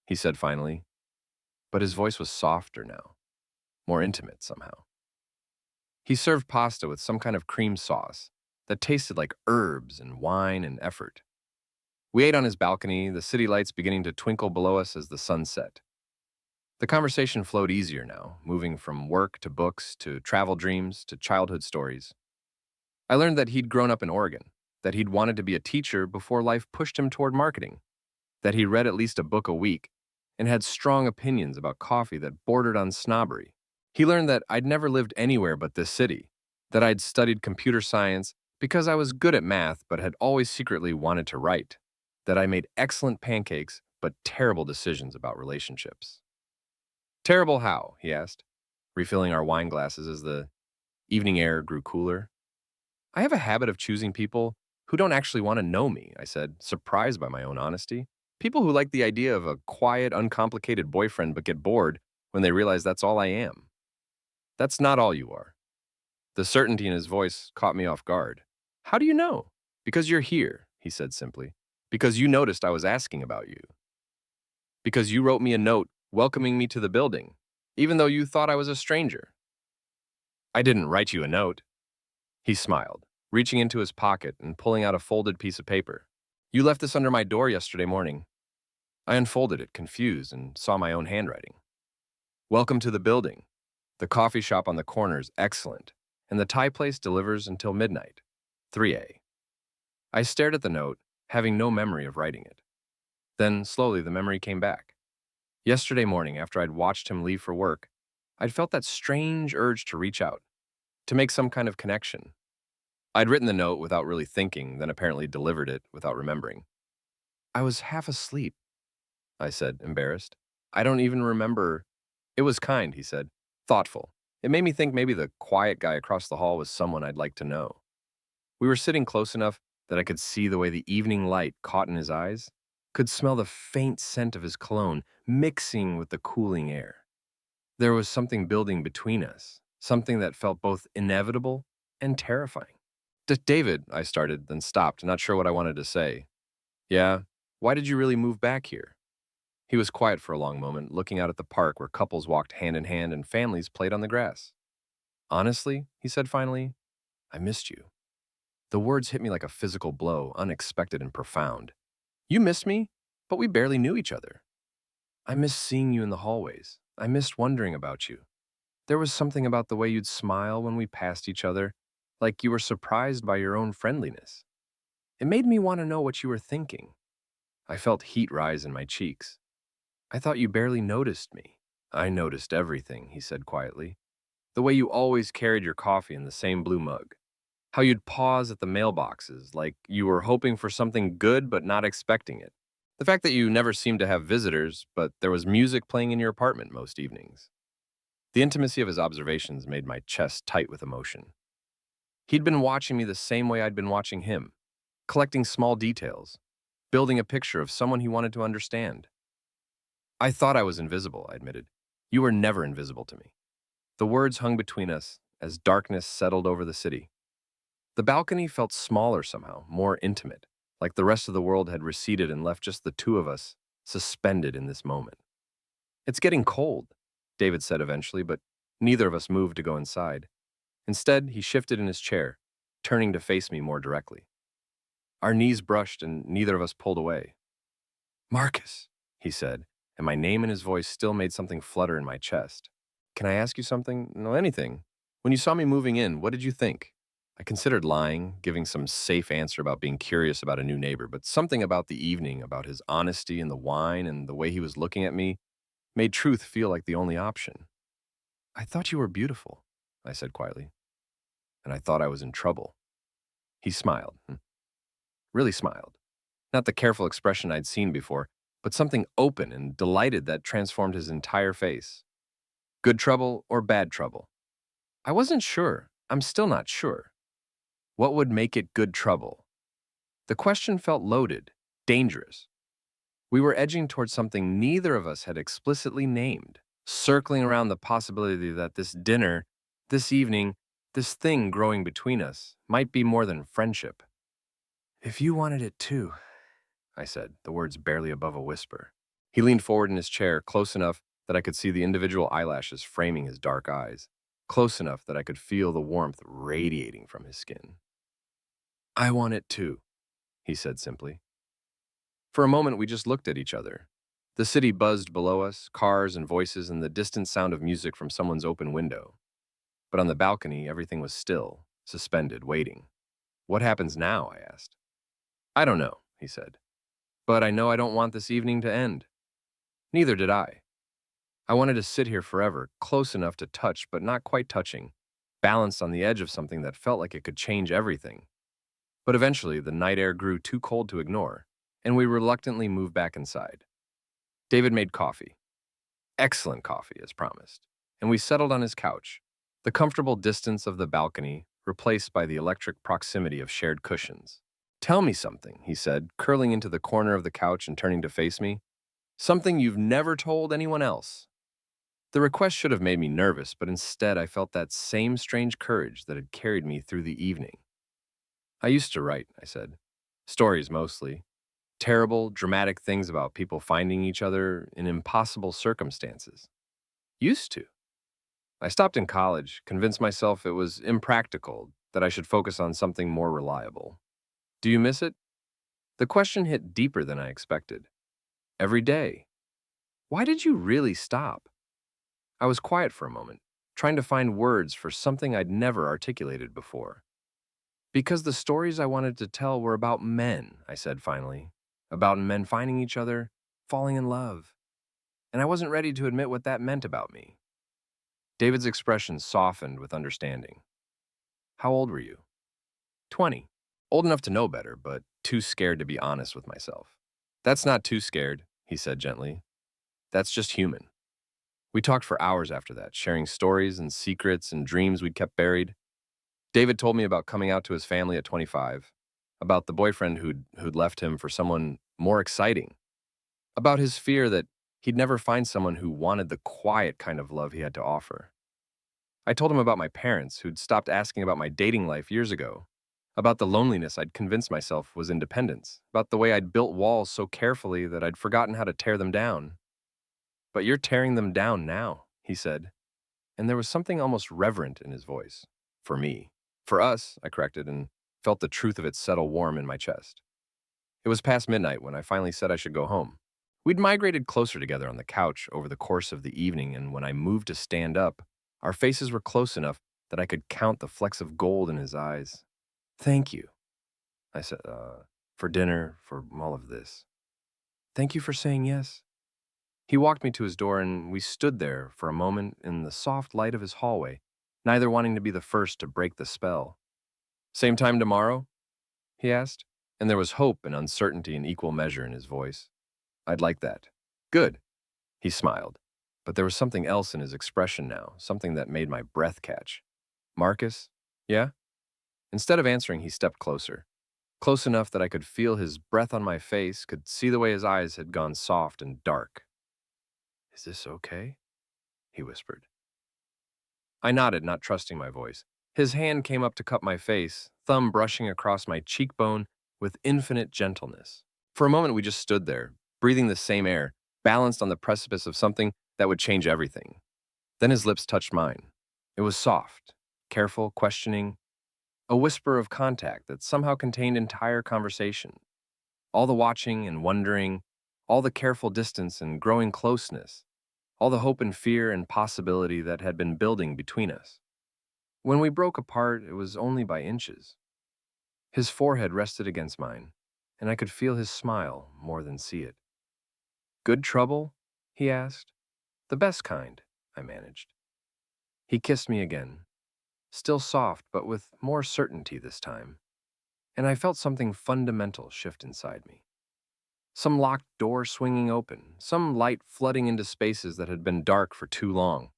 Speaker 1: he said finally, but his voice was softer now, more intimate somehow. He served pasta with some kind of cream sauce that tasted like herbs and wine and effort. We ate on his balcony, the city lights beginning to twinkle below us as the sun set. The conversation flowed easier now, moving from work to books to travel dreams to childhood stories. I learned that he'd grown up in Oregon, that he'd wanted to be a teacher before life pushed him toward marketing, that he read at least a book a week and had strong opinions about coffee that bordered on snobbery. He learned that I'd never lived anywhere but this city, that I'd studied computer science because I was good at math but had always secretly wanted to write, that I made excellent pancakes but terrible decisions about relationships. "Terrible how?" he asked, refilling our wine glasses as the evening air grew cooler. "I have a habit of choosing people who don't actually want to know me," I said, surprised by my own honesty. "People who like the idea of a quiet, uncomplicated boyfriend but get bored when they realize that's all I am. That's not all you are." The certainty in his voice caught me off guard. "How do you know?" "Because you're here," he said simply. "Because you noticed I was asking about you. Because you wrote me a note welcoming me to the building, even though you thought I was a stranger." "I didn't write you a note." He smiled, reaching into his pocket and pulling out a folded piece of paper. "You left this under my door yesterday morning." I unfolded it, confused, and saw my own handwriting. "Welcome to the building. The coffee shop on the corner is excellent, and the Thai place delivers until midnight. 3A. I stared at the note, having no memory of writing it. Then, slowly, the memory came back. Yesterday morning, after I'd watched him leave for work, I'd felt that strange urge to reach out, to make some kind of connection. I'd written the note without really thinking, then apparently delivered it without remembering. "I was half asleep," I said, embarrassed. "I don't even remember." "It was kind," he said, thoughtful. It made me think maybe the quiet guy across the hall was someone I'd like to know. We were sitting close enough that I could see the way the evening light caught in his eyes, could smell the faint scent of his cologne mixing with the cooling air. There was something building between us, something that felt both inevitable and terrifying. "David," I started, then stopped, not sure what I wanted to say. "Yeah? Why did you really move back here?" He was quiet for a long moment, looking out at the park where couples walked hand in hand and families played on the grass. "Honestly," he said finally, "I missed you." The words hit me like a physical blow, unexpected and profound. "You missed me? But we barely knew each other." "I missed seeing you in the hallways. I missed wondering about you. There was something about the way you'd smile when we passed each other, like you were surprised by your own friendliness. It made me want to know what you were thinking." I felt heat rise in my cheeks. "I thought you barely noticed me." "I noticed everything," he said quietly. "The way you always carried your coffee in the same blue mug. How you'd pause at the mailboxes, like you were hoping for something good but not expecting it. The fact that you never seemed to have visitors, but there was music playing in your apartment most evenings." The intimacy of his observations made my chest tight with emotion. He'd been watching me the same way I'd been watching him, collecting small details, building a picture of someone he wanted to understand. "I thought I was invisible," I admitted. "You were never invisible to me." The words hung between us as darkness settled over the city. The balcony felt smaller somehow, more intimate, like the rest of the world had receded and left just the two of us, suspended in this moment. "It's getting cold," David said eventually, but neither of us moved to go inside. Instead, he shifted in his chair, turning to face me more directly. Our knees brushed and neither of us pulled away. "Marcus," he said, and my name and his voice still made something flutter in my chest. "Can I ask you something? No, anything. When you saw me moving in, what did you think?" I considered lying, giving some safe answer about being curious about a new neighbor, but something about the evening, about his honesty and the wine and the way he was looking at me, made truth feel like the only option. "I thought you were beautiful," I said quietly, "and I thought I was in trouble." He smiled, really smiled. Not the careful expression I'd seen before, but something open and delighted that transformed his entire face. "Good trouble or bad trouble?" I wasn't sure. I'm still not sure. What would make it good trouble? The question felt loaded, dangerous. We were edging towards something neither of us had explicitly named, circling around the possibility that this dinner, this evening, this thing growing between us might be more than friendship. If you wanted it too, I said, the words barely above a whisper. He leaned forward in his chair, close enough that I could see the individual eyelashes framing his dark eyes, close enough that I could feel the warmth radiating from his skin. I want it too, he said simply. For a moment, we just looked at each other. The city buzzed below us, cars and voices, and the distant sound of music from someone's open window. But on the balcony, everything was still, suspended, waiting. What happens now? I asked. I don't know, he said. But I know I don't want this evening to end. Neither did I. I wanted to sit here forever, close enough to touch, but not quite touching, balanced on the edge of something that felt like it could change everything. But eventually, the night air grew too cold to ignore, and we reluctantly moved back inside. David made coffee. Excellent coffee, as promised, and we settled on his couch, the comfortable distance of the balcony replaced by the electric proximity of shared cushions. Tell me something, he said, curling into the corner of the couch and turning to face me. Something you've never told anyone else. The request should have made me nervous, but instead I felt that same strange courage that had carried me through the evening. I used to write, I said. Stories mostly. Terrible, dramatic things about people finding each other in impossible circumstances. Used to. I stopped in college, convinced myself it was impractical, that I should focus on something more reliable. Do you miss it? The question hit deeper than I expected. Every day. Why did you really stop? I was quiet for a moment, trying to find words for something I'd never articulated before. Because the stories I wanted to tell were about men, I said finally. About men finding each other, falling in love. And I wasn't ready to admit what that meant about me. David's expression softened with understanding. How old were you? 20. Old enough to know better, but too scared to be honest with myself. That's not too scared, he said gently. That's just human. We talked for hours after that, sharing stories and secrets and dreams we'd kept buried. David told me about coming out to his family at 25, about the boyfriend who'd left him for someone more exciting, about his fear that he'd never find someone who wanted the quiet kind of love he had to offer. I told him about my parents who'd stopped asking about my dating life years ago, about the loneliness I'd convinced myself was independence, about the way I'd built walls so carefully that I'd forgotten how to tear them down. But you're tearing them down now, he said, and there was something almost reverent in his voice. For me. For us, I corrected and felt the truth of it settle warm in my chest. It was past midnight when I finally said I should go home. We'd migrated closer together on the couch over the course of the evening, and when I moved to stand up, our faces were close enough that I could count the flecks of gold in his eyes. Thank you, I said, for dinner, for all of this. Thank you for saying yes. He walked me to his door, and we stood there for a moment in the soft light of his hallway, neither wanting to be the first to break the spell. Same time tomorrow? He asked, and there was hope and uncertainty in equal measure in his voice. I'd like that. Good. He smiled, but there was something else in his expression now, something that made my breath catch. Marcus? Yeah? Instead of answering, he stepped closer, close enough that I could feel his breath on my face, could see the way his eyes had gone soft and dark. Is this okay? He whispered. I nodded, not trusting my voice. His hand came up to cup my face, thumb brushing across my cheekbone with infinite gentleness. For a moment, we just stood there, breathing the same air, balanced on the precipice of something that would change everything. Then his lips touched mine. It was soft, careful, questioning, a whisper of contact that somehow contained entire conversation. All the watching and wondering, all the careful distance and growing closeness, all the hope and fear and possibility that had been building between us. When we broke apart, it was only by inches. His forehead rested against mine, and I could feel his smile more than see it. Good trouble? He asked. The best kind, I managed. He kissed me again, still soft but with more certainty this time, and I felt something fundamental shift inside me. Some locked door swinging open, some light flooding into spaces that had been dark for too long.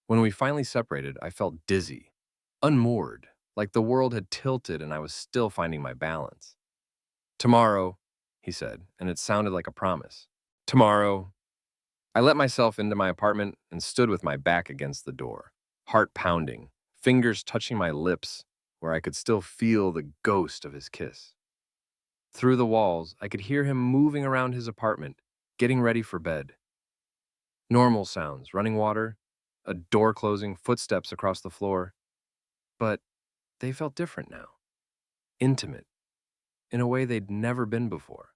Speaker 1: When we finally separated, I felt dizzy, unmoored, like the world had tilted and I was still finding my balance. Tomorrow, he said, and it sounded like a promise. Tomorrow, I let myself into my apartment and stood with my back against the door, heart pounding, fingers touching my lips where I could still feel the ghost of his kiss. Through the walls, I could hear him moving around his apartment, getting ready for bed. Normal sounds, running water, a door closing, footsteps across the floor. But they felt different now, intimate, in a way they'd never been before.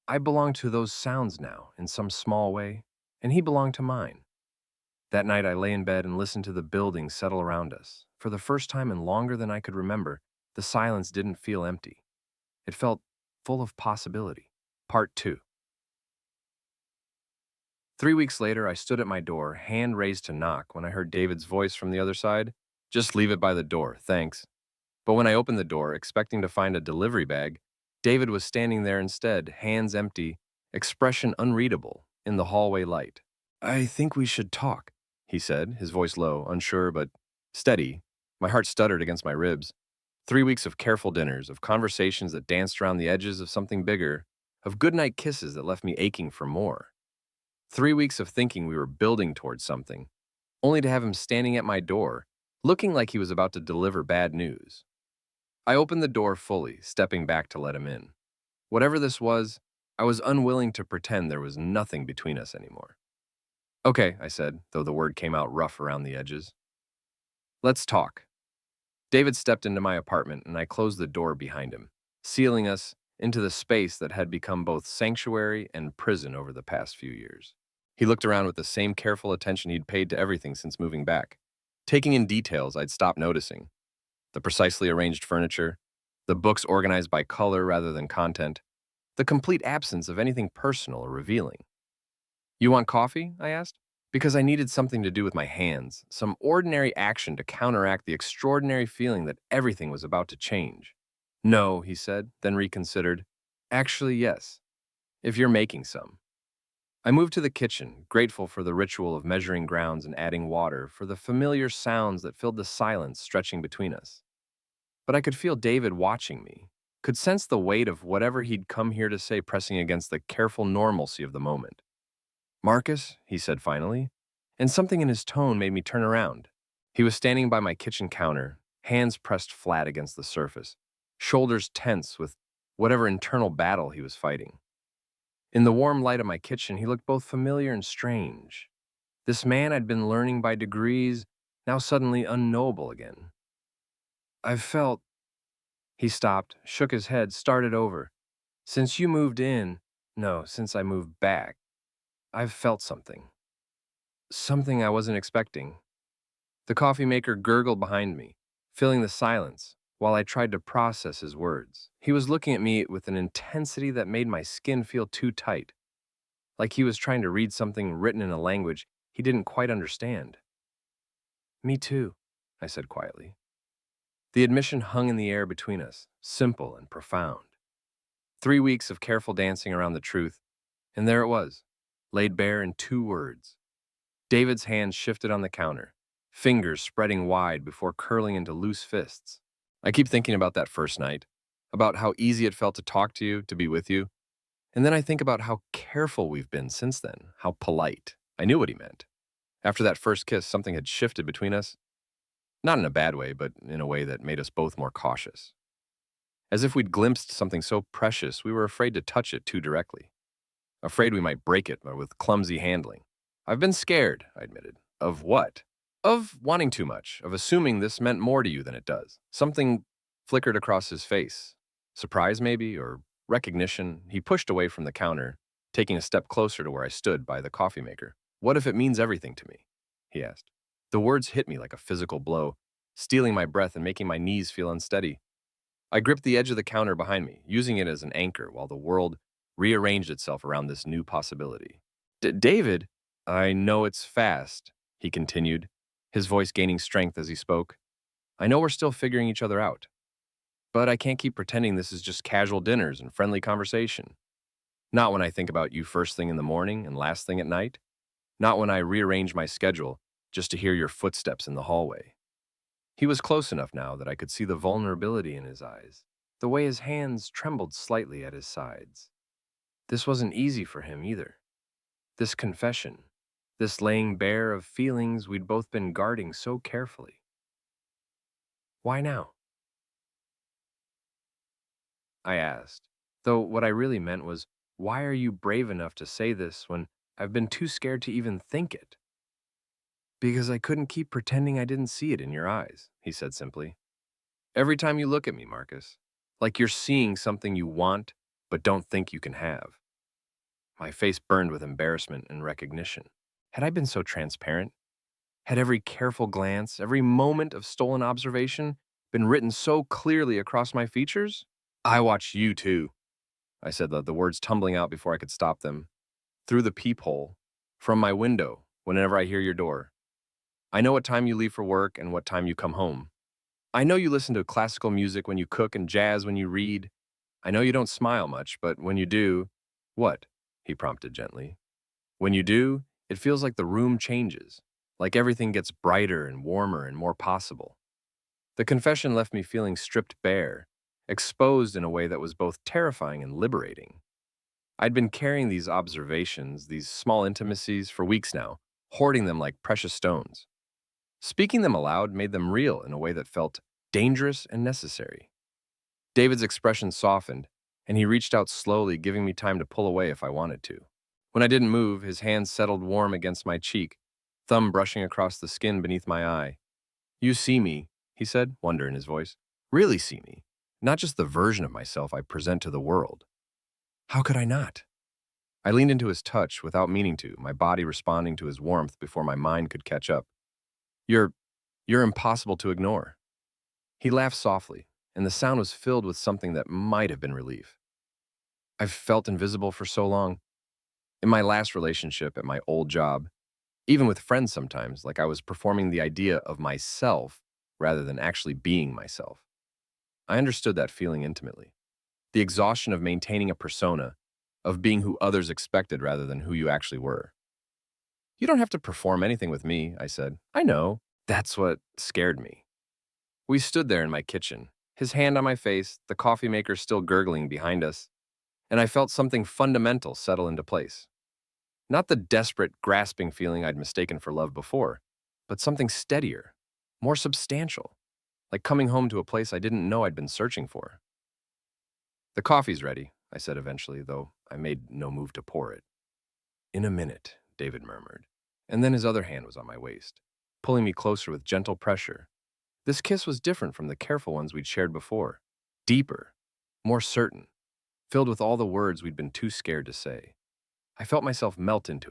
Speaker 1: I belonged to those sounds now, in some small way, and he belonged to mine. That night, I lay in bed and listened to the building settle around us. For the first time in longer than I could remember, the silence didn't feel empty. It felt full of possibility. Part 2. 3 weeks later, I stood at my door, hand raised to knock, when I heard David's voice from the other side. Just leave it by the door, thanks. But when I opened the door, expecting to find a delivery bag, David was standing there instead, hands empty, expression unreadable, in the hallway light. I think we should talk, he said, his voice low, unsure but steady. My heart stuttered against my ribs. 3 weeks of careful dinners, of conversations that danced around the edges of something bigger, of goodnight kisses that left me aching for more. 3 weeks of thinking we were building towards something, only to have him standing at my door, looking like he was about to deliver bad news. I opened the door fully, stepping back to let him in. Whatever this was, I was unwilling to pretend there was nothing between us anymore. Okay, I said, though the word came out rough around the edges. Let's talk. David stepped into my apartment and I closed the door behind him, sealing us into the space that had become both sanctuary and prison over the past few years. He looked around with the same careful attention he'd paid to everything since moving back, taking in details I'd stopped noticing. The precisely arranged furniture, the books organized by color rather than content, the complete absence of anything personal or revealing. You want coffee? I asked. Because I needed something to do with my hands, some ordinary action to counteract the extraordinary feeling that everything was about to change. No, he said, then reconsidered. Actually, yes, if you're making some. I moved to the kitchen, grateful for the ritual of measuring grounds and adding water, for the familiar sounds that filled the silence stretching between us. But I could feel David watching me, could sense the weight of whatever he'd come here to say pressing against the careful normalcy of the moment. Marcus, he said finally, and something in his tone made me turn around. He was standing by my kitchen counter, hands pressed flat against the surface, shoulders tense with whatever internal battle he was fighting. In the warm light of my kitchen, he looked both familiar and strange. This man I'd been learning by degrees, now suddenly unknowable again. I've felt... He stopped, shook his head, started over. Since you moved in, no, since I moved back, I've felt something. Something I wasn't expecting. The coffee maker gurgled behind me, filling the silence, while I tried to process his words. He was looking at me with an intensity that made my skin feel too tight, like he was trying to read something written in a language he didn't quite understand. Me too, I said quietly. The admission hung in the air between us, simple and profound. 3 weeks of careful dancing around the truth, and there it was, laid bare in 2 words. David's hands shifted on the counter, fingers spreading wide before curling into loose fists. I keep thinking about that first night, about how easy it felt to talk to you, to be with you, and then I think about how careful we've been since then, how polite. I knew what he meant. After that first kiss, something had shifted between us, not in a bad way, but in a way that made us both more cautious. As if we'd glimpsed something so precious, we were afraid to touch it too directly, afraid we might break it with clumsy handling. I've been scared, I admitted. Of what? Of wanting too much, of assuming this meant more to you than it does. Something flickered across his face. Surprise, maybe, or recognition. He pushed away from the counter, taking a step closer to where I stood by the coffee maker. What if it means everything to me? He asked. The words hit me like a physical blow, stealing my breath and making my knees feel unsteady. I gripped the edge of the counter behind me, using it as an anchor while the world rearranged itself around this new possibility. David, I know it's fast, he continued, his voice gaining strength as he spoke. I know we're still figuring each other out, but I can't keep pretending this is just casual dinners and friendly conversation. Not when I think about you first thing in the morning and last thing at night. Not when I rearrange my schedule just to hear your footsteps in the hallway. He was close enough now that I could see the vulnerability in his eyes, the way his hands trembled slightly at his sides. This wasn't easy for him either. This confession, this laying bare of feelings we'd both been guarding so carefully. Why now? I asked, though what I really meant was, why are you brave enough to say this when I've been too scared to even think it? Because I couldn't keep pretending I didn't see it in your eyes, he said simply. Every time you look at me, Marcus, like you're seeing something you want but don't think you can have. My face burned with embarrassment and recognition. Had I been so transparent? Had every careful glance, every moment of stolen observation been written so clearly across my features? I watch you too, I said, the words tumbling out before I could stop them. Through the peephole, from my window, whenever I hear your door. I know what time you leave for work and what time you come home. I know you listen to classical music when you cook and jazz when you read. I know you don't smile much, but when you do, what? He prompted gently. When you do, it feels like the room changes, like everything gets brighter and warmer and more possible. The confession left me feeling stripped bare, exposed in a way that was both terrifying and liberating. I'd been carrying these observations, these small intimacies, for weeks now, hoarding them like precious stones. Speaking them aloud made them real in a way that felt dangerous and necessary. David's expression softened, and he reached out slowly, giving me time to pull away if I wanted to. When I didn't move, his hand settled warm against my cheek, thumb brushing across the skin beneath my eye. You see me, he said, wonder in his voice. Really see me, not just the version of myself I present to the world. How could I not? I leaned into his touch without meaning to, my body responding to his warmth before my mind could catch up. You're impossible to ignore. He laughed softly, and the sound was filled with something that might have been relief. I've felt invisible for so long. In my last relationship, at my old job, even with friends sometimes, like I was performing the idea of myself rather than actually being myself. I understood that feeling intimately. The exhaustion of maintaining a persona, of being who others expected rather than who you actually were. You don't have to perform anything with me, I said. I know. That's what scared me. We stood there in my kitchen, his hand on my face, the coffee maker still gurgling behind us, and I felt something fundamental settle into place. Not the desperate, grasping feeling I'd mistaken for love before, but something steadier, more substantial, like coming home to a place I didn't know I'd been searching for. The coffee's ready, I said eventually, though I made no move to pour it. In a minute, David murmured, and then his other hand was on my waist, pulling me closer with gentle pressure. This kiss was different from the careful ones we'd shared before, deeper, more certain, filled with all the words we'd been too scared to say. I felt myself melt into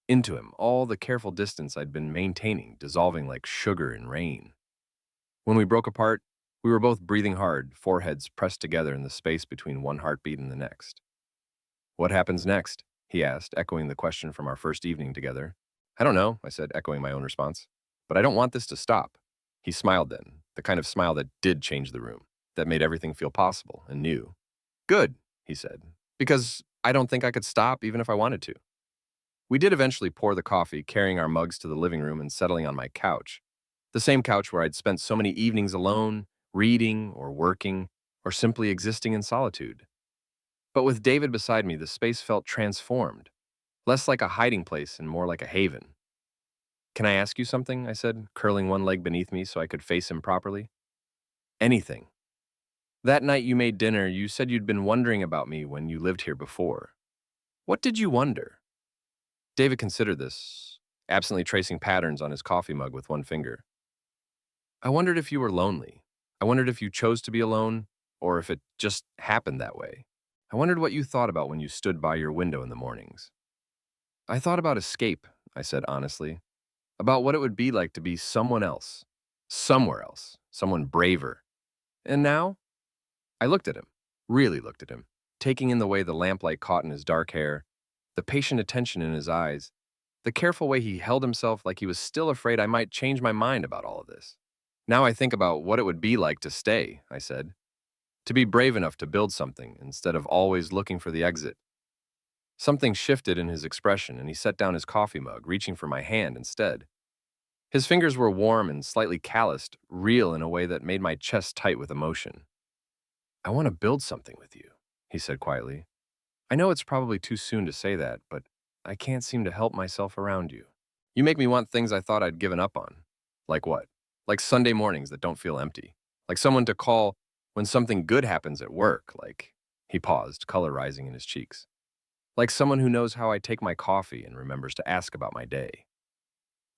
Speaker 1: him, all the careful distance I'd been maintaining, dissolving like sugar in rain. When we broke apart, we were both breathing hard, foreheads pressed together in the space between one heartbeat and the next. What happens next? He asked, echoing the question from our first evening together. I don't know, I said, echoing my own response. But I don't want this to stop. He smiled then, the kind of smile that did change the room, that made everything feel possible and new. Good, he said, because I don't think I could stop even if I wanted to. We did eventually pour the coffee, carrying our mugs to the living room and settling on my couch. The same couch where I'd spent so many evenings alone, reading or working, or simply existing in solitude. But with David beside me, the space felt transformed, less like a hiding place and more like a haven. Can I ask you something? I said, curling one leg beneath me so I could face him properly. Anything. That night you made dinner, you said you'd been wondering about me when you lived here before. What did you wonder? David considered this, absently tracing patterns on his coffee mug with one finger. I wondered if you were lonely. I wondered if you chose to be alone, or if it just happened that way. I wondered what you thought about when you stood by your window in the mornings. I thought about escape, I said honestly, about what it would be like to be someone else, somewhere else, someone braver. And now? I looked at him, really looked at him, taking in the way the lamplight caught in his dark hair, the patient attention in his eyes, the careful way he held himself like he was still afraid I might change my mind about all of this. Now I think about what it would be like to stay, I said, to be brave enough to build something instead of always looking for the exit. Something shifted in his expression, and he set down his coffee mug, reaching for my hand instead. His fingers were warm and slightly calloused, real in a way that made my chest tight with emotion. I want to build something with you, he said quietly. I know it's probably too soon to say that, but I can't seem to help myself around you. You make me want things I thought I'd given up on. Like what? Like Sunday mornings that don't feel empty. Like someone to call when something good happens at work. Like, he paused, color rising in his cheeks. Like someone who knows how I take my coffee and remembers to ask about my day.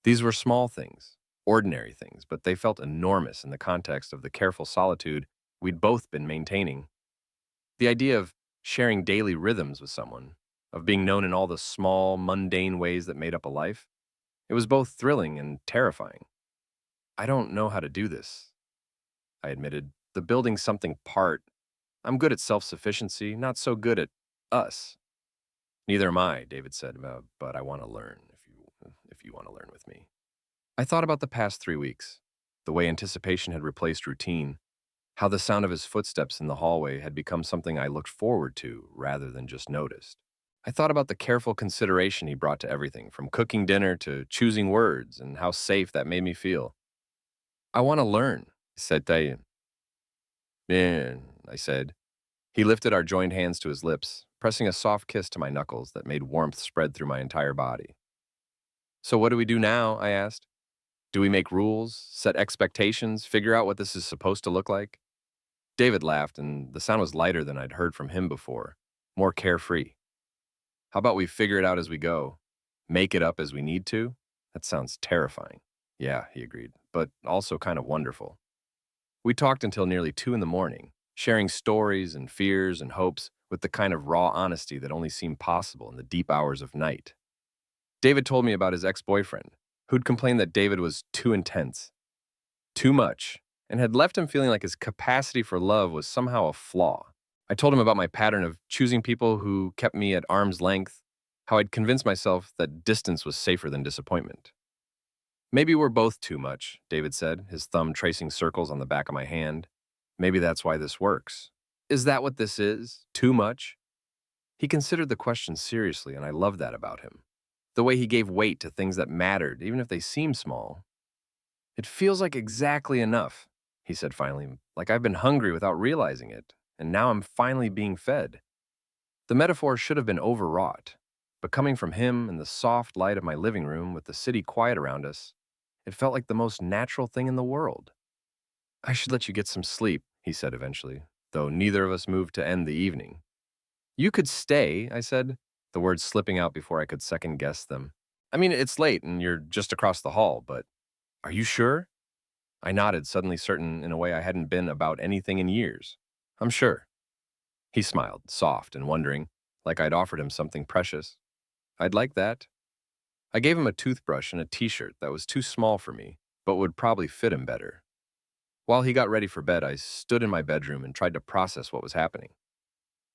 Speaker 1: These were small things, ordinary things, but they felt enormous in the context of the careful solitude we'd both been maintaining. The idea of sharing daily rhythms with someone, of being known in all the small, mundane ways that made up a life, it was both thrilling and terrifying. I don't know how to do this, I admitted. The building something part. I'm good at self-sufficiency, not so good at us. Neither am I, David said, but I want to learn if you want to learn with me. I thought about the past 3 weeks, the way anticipation had replaced routine, how the sound of his footsteps in the hallway had become something I looked forward to rather than just noticed. I thought about the careful consideration he brought to everything, from cooking dinner to choosing words, and how safe that made me feel. I want to learn, said Tayin. Man, I said. He lifted our joined hands to his lips, pressing a soft kiss to my knuckles that made warmth spread through my entire body. So what do we do now? I asked. Do we make rules, set expectations, figure out what this is supposed to look like? David laughed, and the sound was lighter than I'd heard from him before, more carefree. How about we figure it out as we go? Make it up as we need to? That sounds terrifying. Yeah, he agreed, but also kind of wonderful. We talked until nearly 2 in the morning, sharing stories and fears and hopes with the kind of raw honesty that only seemed possible in the deep hours of night. David told me about his ex-boyfriend, who'd complained that David was too intense, too much, and had left him feeling like his capacity for love was somehow a flaw. I told him about my pattern of choosing people who kept me at arm's length, how I'd convinced myself that distance was safer than disappointment. Maybe we're both too much, David said, his thumb tracing circles on the back of my hand. Maybe that's why this works. Is that what this is? Too much? He considered the question seriously, and I loved that about him. The way he gave weight to things that mattered, even if they seemed small. It feels like exactly enough, he said finally, like I've been hungry without realizing it, and now I'm finally being fed. The metaphor should have been overwrought, but coming from him in the soft light of my living room with the city quiet around us, it felt like the most natural thing in the world. I should let you get some sleep, he said eventually, though neither of us moved to end the evening. You could stay, I said, the words slipping out before I could second guess them. I mean, it's late and you're just across the hall, but are you sure? I nodded, suddenly certain in a way I hadn't been about anything in years. I'm sure. He smiled, soft and wondering, like I'd offered him something precious. I'd like that. I gave him a toothbrush and a t-shirt that was too small for me, but would probably fit him better. While he got ready for bed, I stood in my bedroom and tried to process what was happening.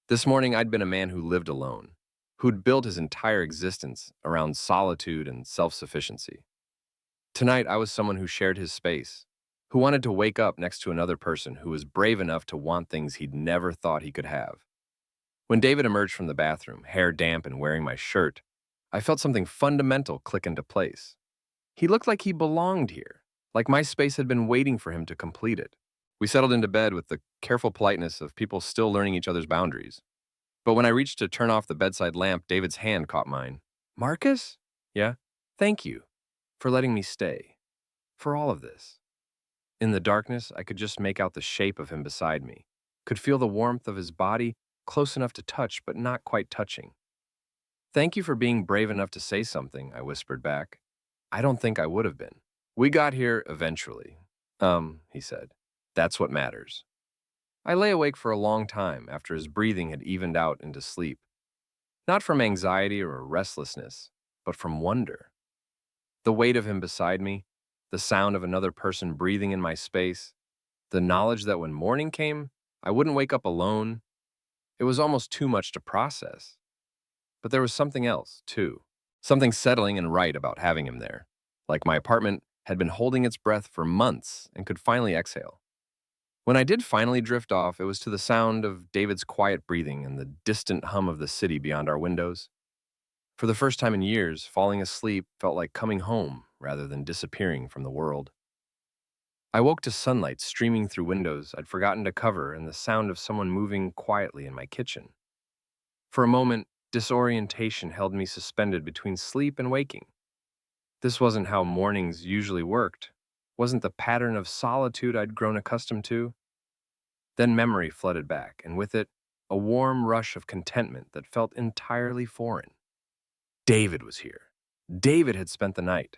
Speaker 1: This morning, I'd been a man who lived alone, who'd built his entire existence around solitude and self-sufficiency. Tonight, I was someone who shared his space, who wanted to wake up next to another person who was brave enough to want things he'd never thought he could have. When David emerged from the bathroom, hair damp and wearing my shirt, I felt something fundamental click into place. He looked like he belonged here, like my space had been waiting for him to complete it. We settled into bed with the careful politeness of people still learning each other's boundaries. But when I reached to turn off the bedside lamp, David's hand caught mine. Marcus? Yeah? Thank you for letting me stay. For all of this. In the darkness, I could just make out the shape of him beside me, could feel the warmth of his body, close enough to touch but not quite touching. Thank you for being brave enough to say something, I whispered back. I don't think I would have been. We got here eventually. He said. That's what matters. I lay awake for a long time after his breathing had evened out into sleep. Not from anxiety or restlessness, but from wonder. The weight of him beside me, the sound of another person breathing in my space, the knowledge that when morning came, I wouldn't wake up alone. It was almost too much to process. But there was something else, too. Something settling and right about having him there. Like my apartment had been holding its breath for months and could finally exhale. When I did finally drift off, it was to the sound of David's quiet breathing and the distant hum of the city beyond our windows. For the first time in years, falling asleep felt like coming home rather than disappearing from the world. I woke to sunlight streaming through windows I'd forgotten to cover and the sound of someone moving quietly in my kitchen. For a moment, Disorientation held me suspended between sleep and waking. This wasn't how mornings usually worked, wasn't the pattern of solitude I'd grown accustomed to. Then memory flooded back, and with it, a warm rush of contentment that felt entirely foreign. David was here. David had spent the night.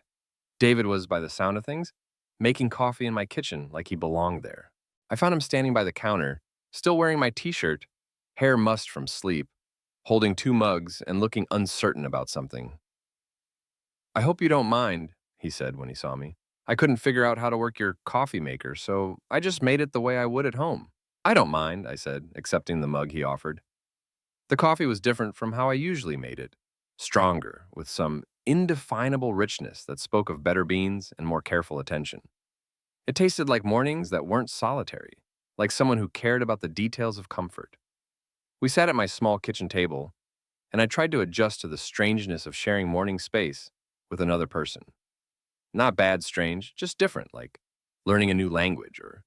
Speaker 1: David was, by the sound of things, making coffee in my kitchen like he belonged there. I found him standing by the counter, still wearing my t-shirt, hair mussed from sleep, holding two mugs and looking uncertain about something. "I hope you don't mind," he said when he saw me. "I couldn't figure out how to work your coffee maker, so I just made it the way I would at home." "I don't mind," I said, accepting the mug he offered. The coffee was different from how I usually made it, stronger, with some indefinable richness that spoke of better beans and more careful attention. It tasted like mornings that weren't solitary, like someone who cared about the details of comfort. We sat at my small kitchen table, and I tried to adjust to the strangeness of sharing morning space with another person. Not bad strange, just different, like learning a new language or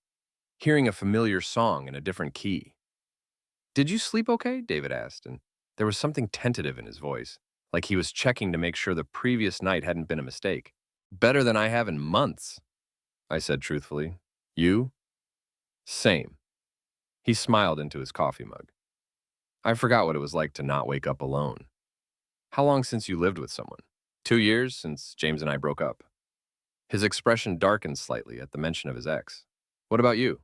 Speaker 1: hearing a familiar song in a different key. "Did you sleep okay?" David asked, and there was something tentative in his voice, like he was checking to make sure the previous night hadn't been a mistake. "Better than I have in months," I said truthfully. "You?" "Same." He smiled into his coffee mug. I forgot what it was like to not wake up alone. "How long since you lived with someone?" "2 years, since James and I broke up." His expression darkened slightly at the mention of his ex. "What about you?"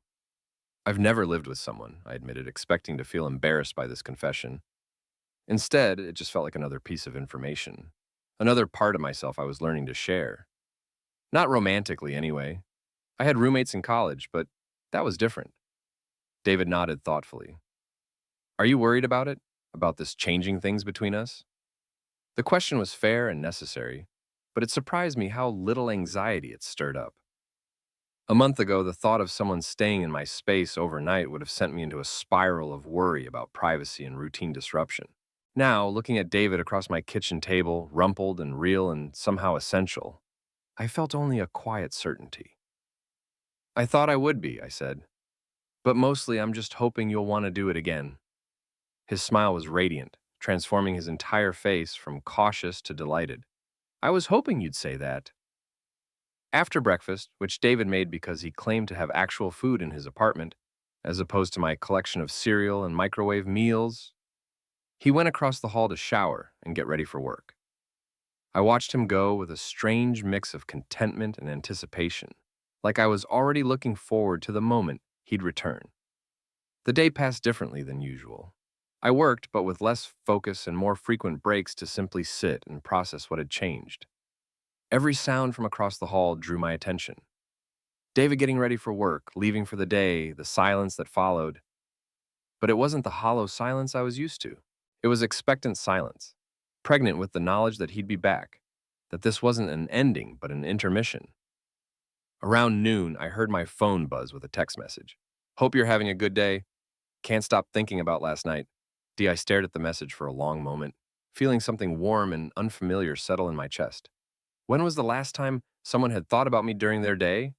Speaker 1: "I've never lived with someone," I admitted, expecting to feel embarrassed by this confession. Instead, it just felt like another piece of information, another part of myself I was learning to share. Not romantically, anyway. I had roommates in college, but that was different. David nodded thoughtfully. "Are you worried about it? About this changing things between us?" The question was fair and necessary, but it surprised me how little anxiety it stirred up. A month ago, the thought of someone staying in my space overnight would have sent me into a spiral of worry about privacy and routine disruption. Now, looking at David across my kitchen table, rumpled and real and somehow essential, I felt only a quiet certainty. "I thought I would be," I said, "but mostly I'm just hoping you'll want to do it again." His smile was radiant, transforming his entire face from cautious to delighted. "I was hoping you'd say that." After breakfast, which David made because he claimed to have actual food in his apartment, as opposed to my collection of cereal and microwave meals, he went across the hall to shower and get ready for work. I watched him go with a strange mix of contentment and anticipation, like I was already looking forward to the moment he'd return. The day passed differently than usual. I worked, but with less focus and more frequent breaks to simply sit and process what had changed. Every sound from across the hall drew my attention. David getting ready for work, leaving for the day, the silence that followed. But it wasn't the hollow silence I was used to. It was expectant silence, pregnant with the knowledge that he'd be back, that this wasn't an ending, but an intermission. Around noon, I heard my phone buzz with a text message. "Hope you're having a good day. Can't stop thinking about last night." I stared at the message for a long moment, feeling something warm and unfamiliar settle in my chest. When was the last time someone had thought about me during their day?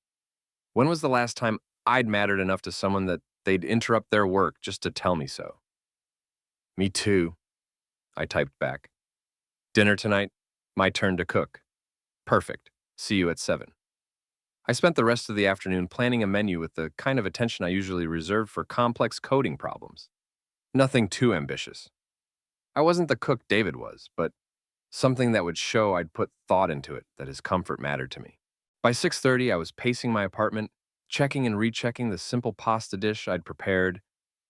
Speaker 1: When was the last time I'd mattered enough to someone that they'd interrupt their work just to tell me so? "Me too," I typed back. "Dinner tonight? My turn to cook." "Perfect. See you at 7." I spent the rest of the afternoon planning a menu with the kind of attention I usually reserve for complex coding problems. Nothing too ambitious. I wasn't the cook David was, but something that would show I'd put thought into it, that his comfort mattered to me. By 6:30, I was pacing my apartment, checking and rechecking the simple pasta dish I'd prepared,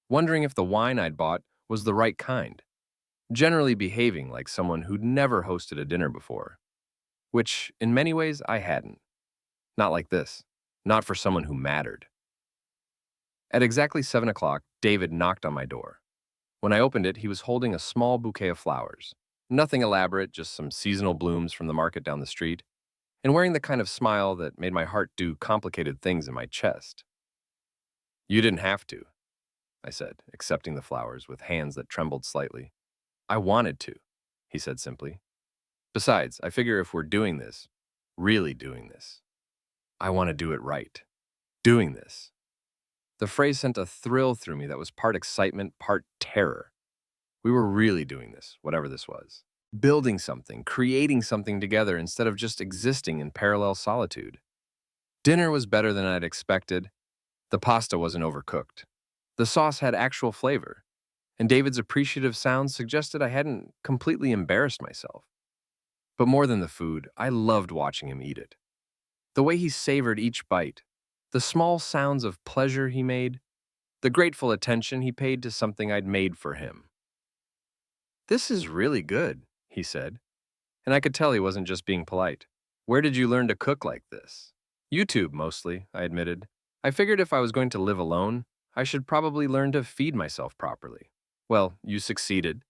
Speaker 1: wondering if the wine I'd bought was the right kind, generally behaving like someone who'd never hosted a dinner before, which, in many ways, I hadn't. Not like this. Not for someone who mattered. At exactly 7 o'clock, David knocked on my door. When I opened it, he was holding a small bouquet of flowers. Nothing elaborate, just some seasonal blooms from the market down the street, and wearing the kind of smile that made my heart do complicated things in my chest. "You didn't have to," I said, accepting the flowers with hands that trembled slightly. "I wanted to," he said simply. "Besides, I figure if we're doing this, really doing this, I want to do it right. Doing this." The phrase sent a thrill through me that was part excitement, part terror. We were really doing this, whatever this was. Building something, creating something together instead of just existing in parallel solitude. Dinner was better than I'd expected. The pasta wasn't overcooked. The sauce had actual flavor, and David's appreciative sounds suggested I hadn't completely embarrassed myself. But more than the food, I loved watching him eat it. The way he savored each bite, the small sounds of pleasure he made, the grateful attention he paid to something I'd made for him. "This is really good," he said, and I could tell he wasn't just being polite. "Where did you learn to cook like this?" "YouTube, mostly," I admitted. I figured if I was going to live alone, I should probably learn to feed myself properly. "Well, you succeeded."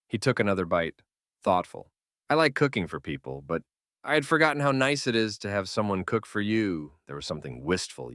Speaker 1: He took another bite, thoughtful. "I like cooking for people, but I had forgotten how nice it is to have someone cook for you." There was something wistful,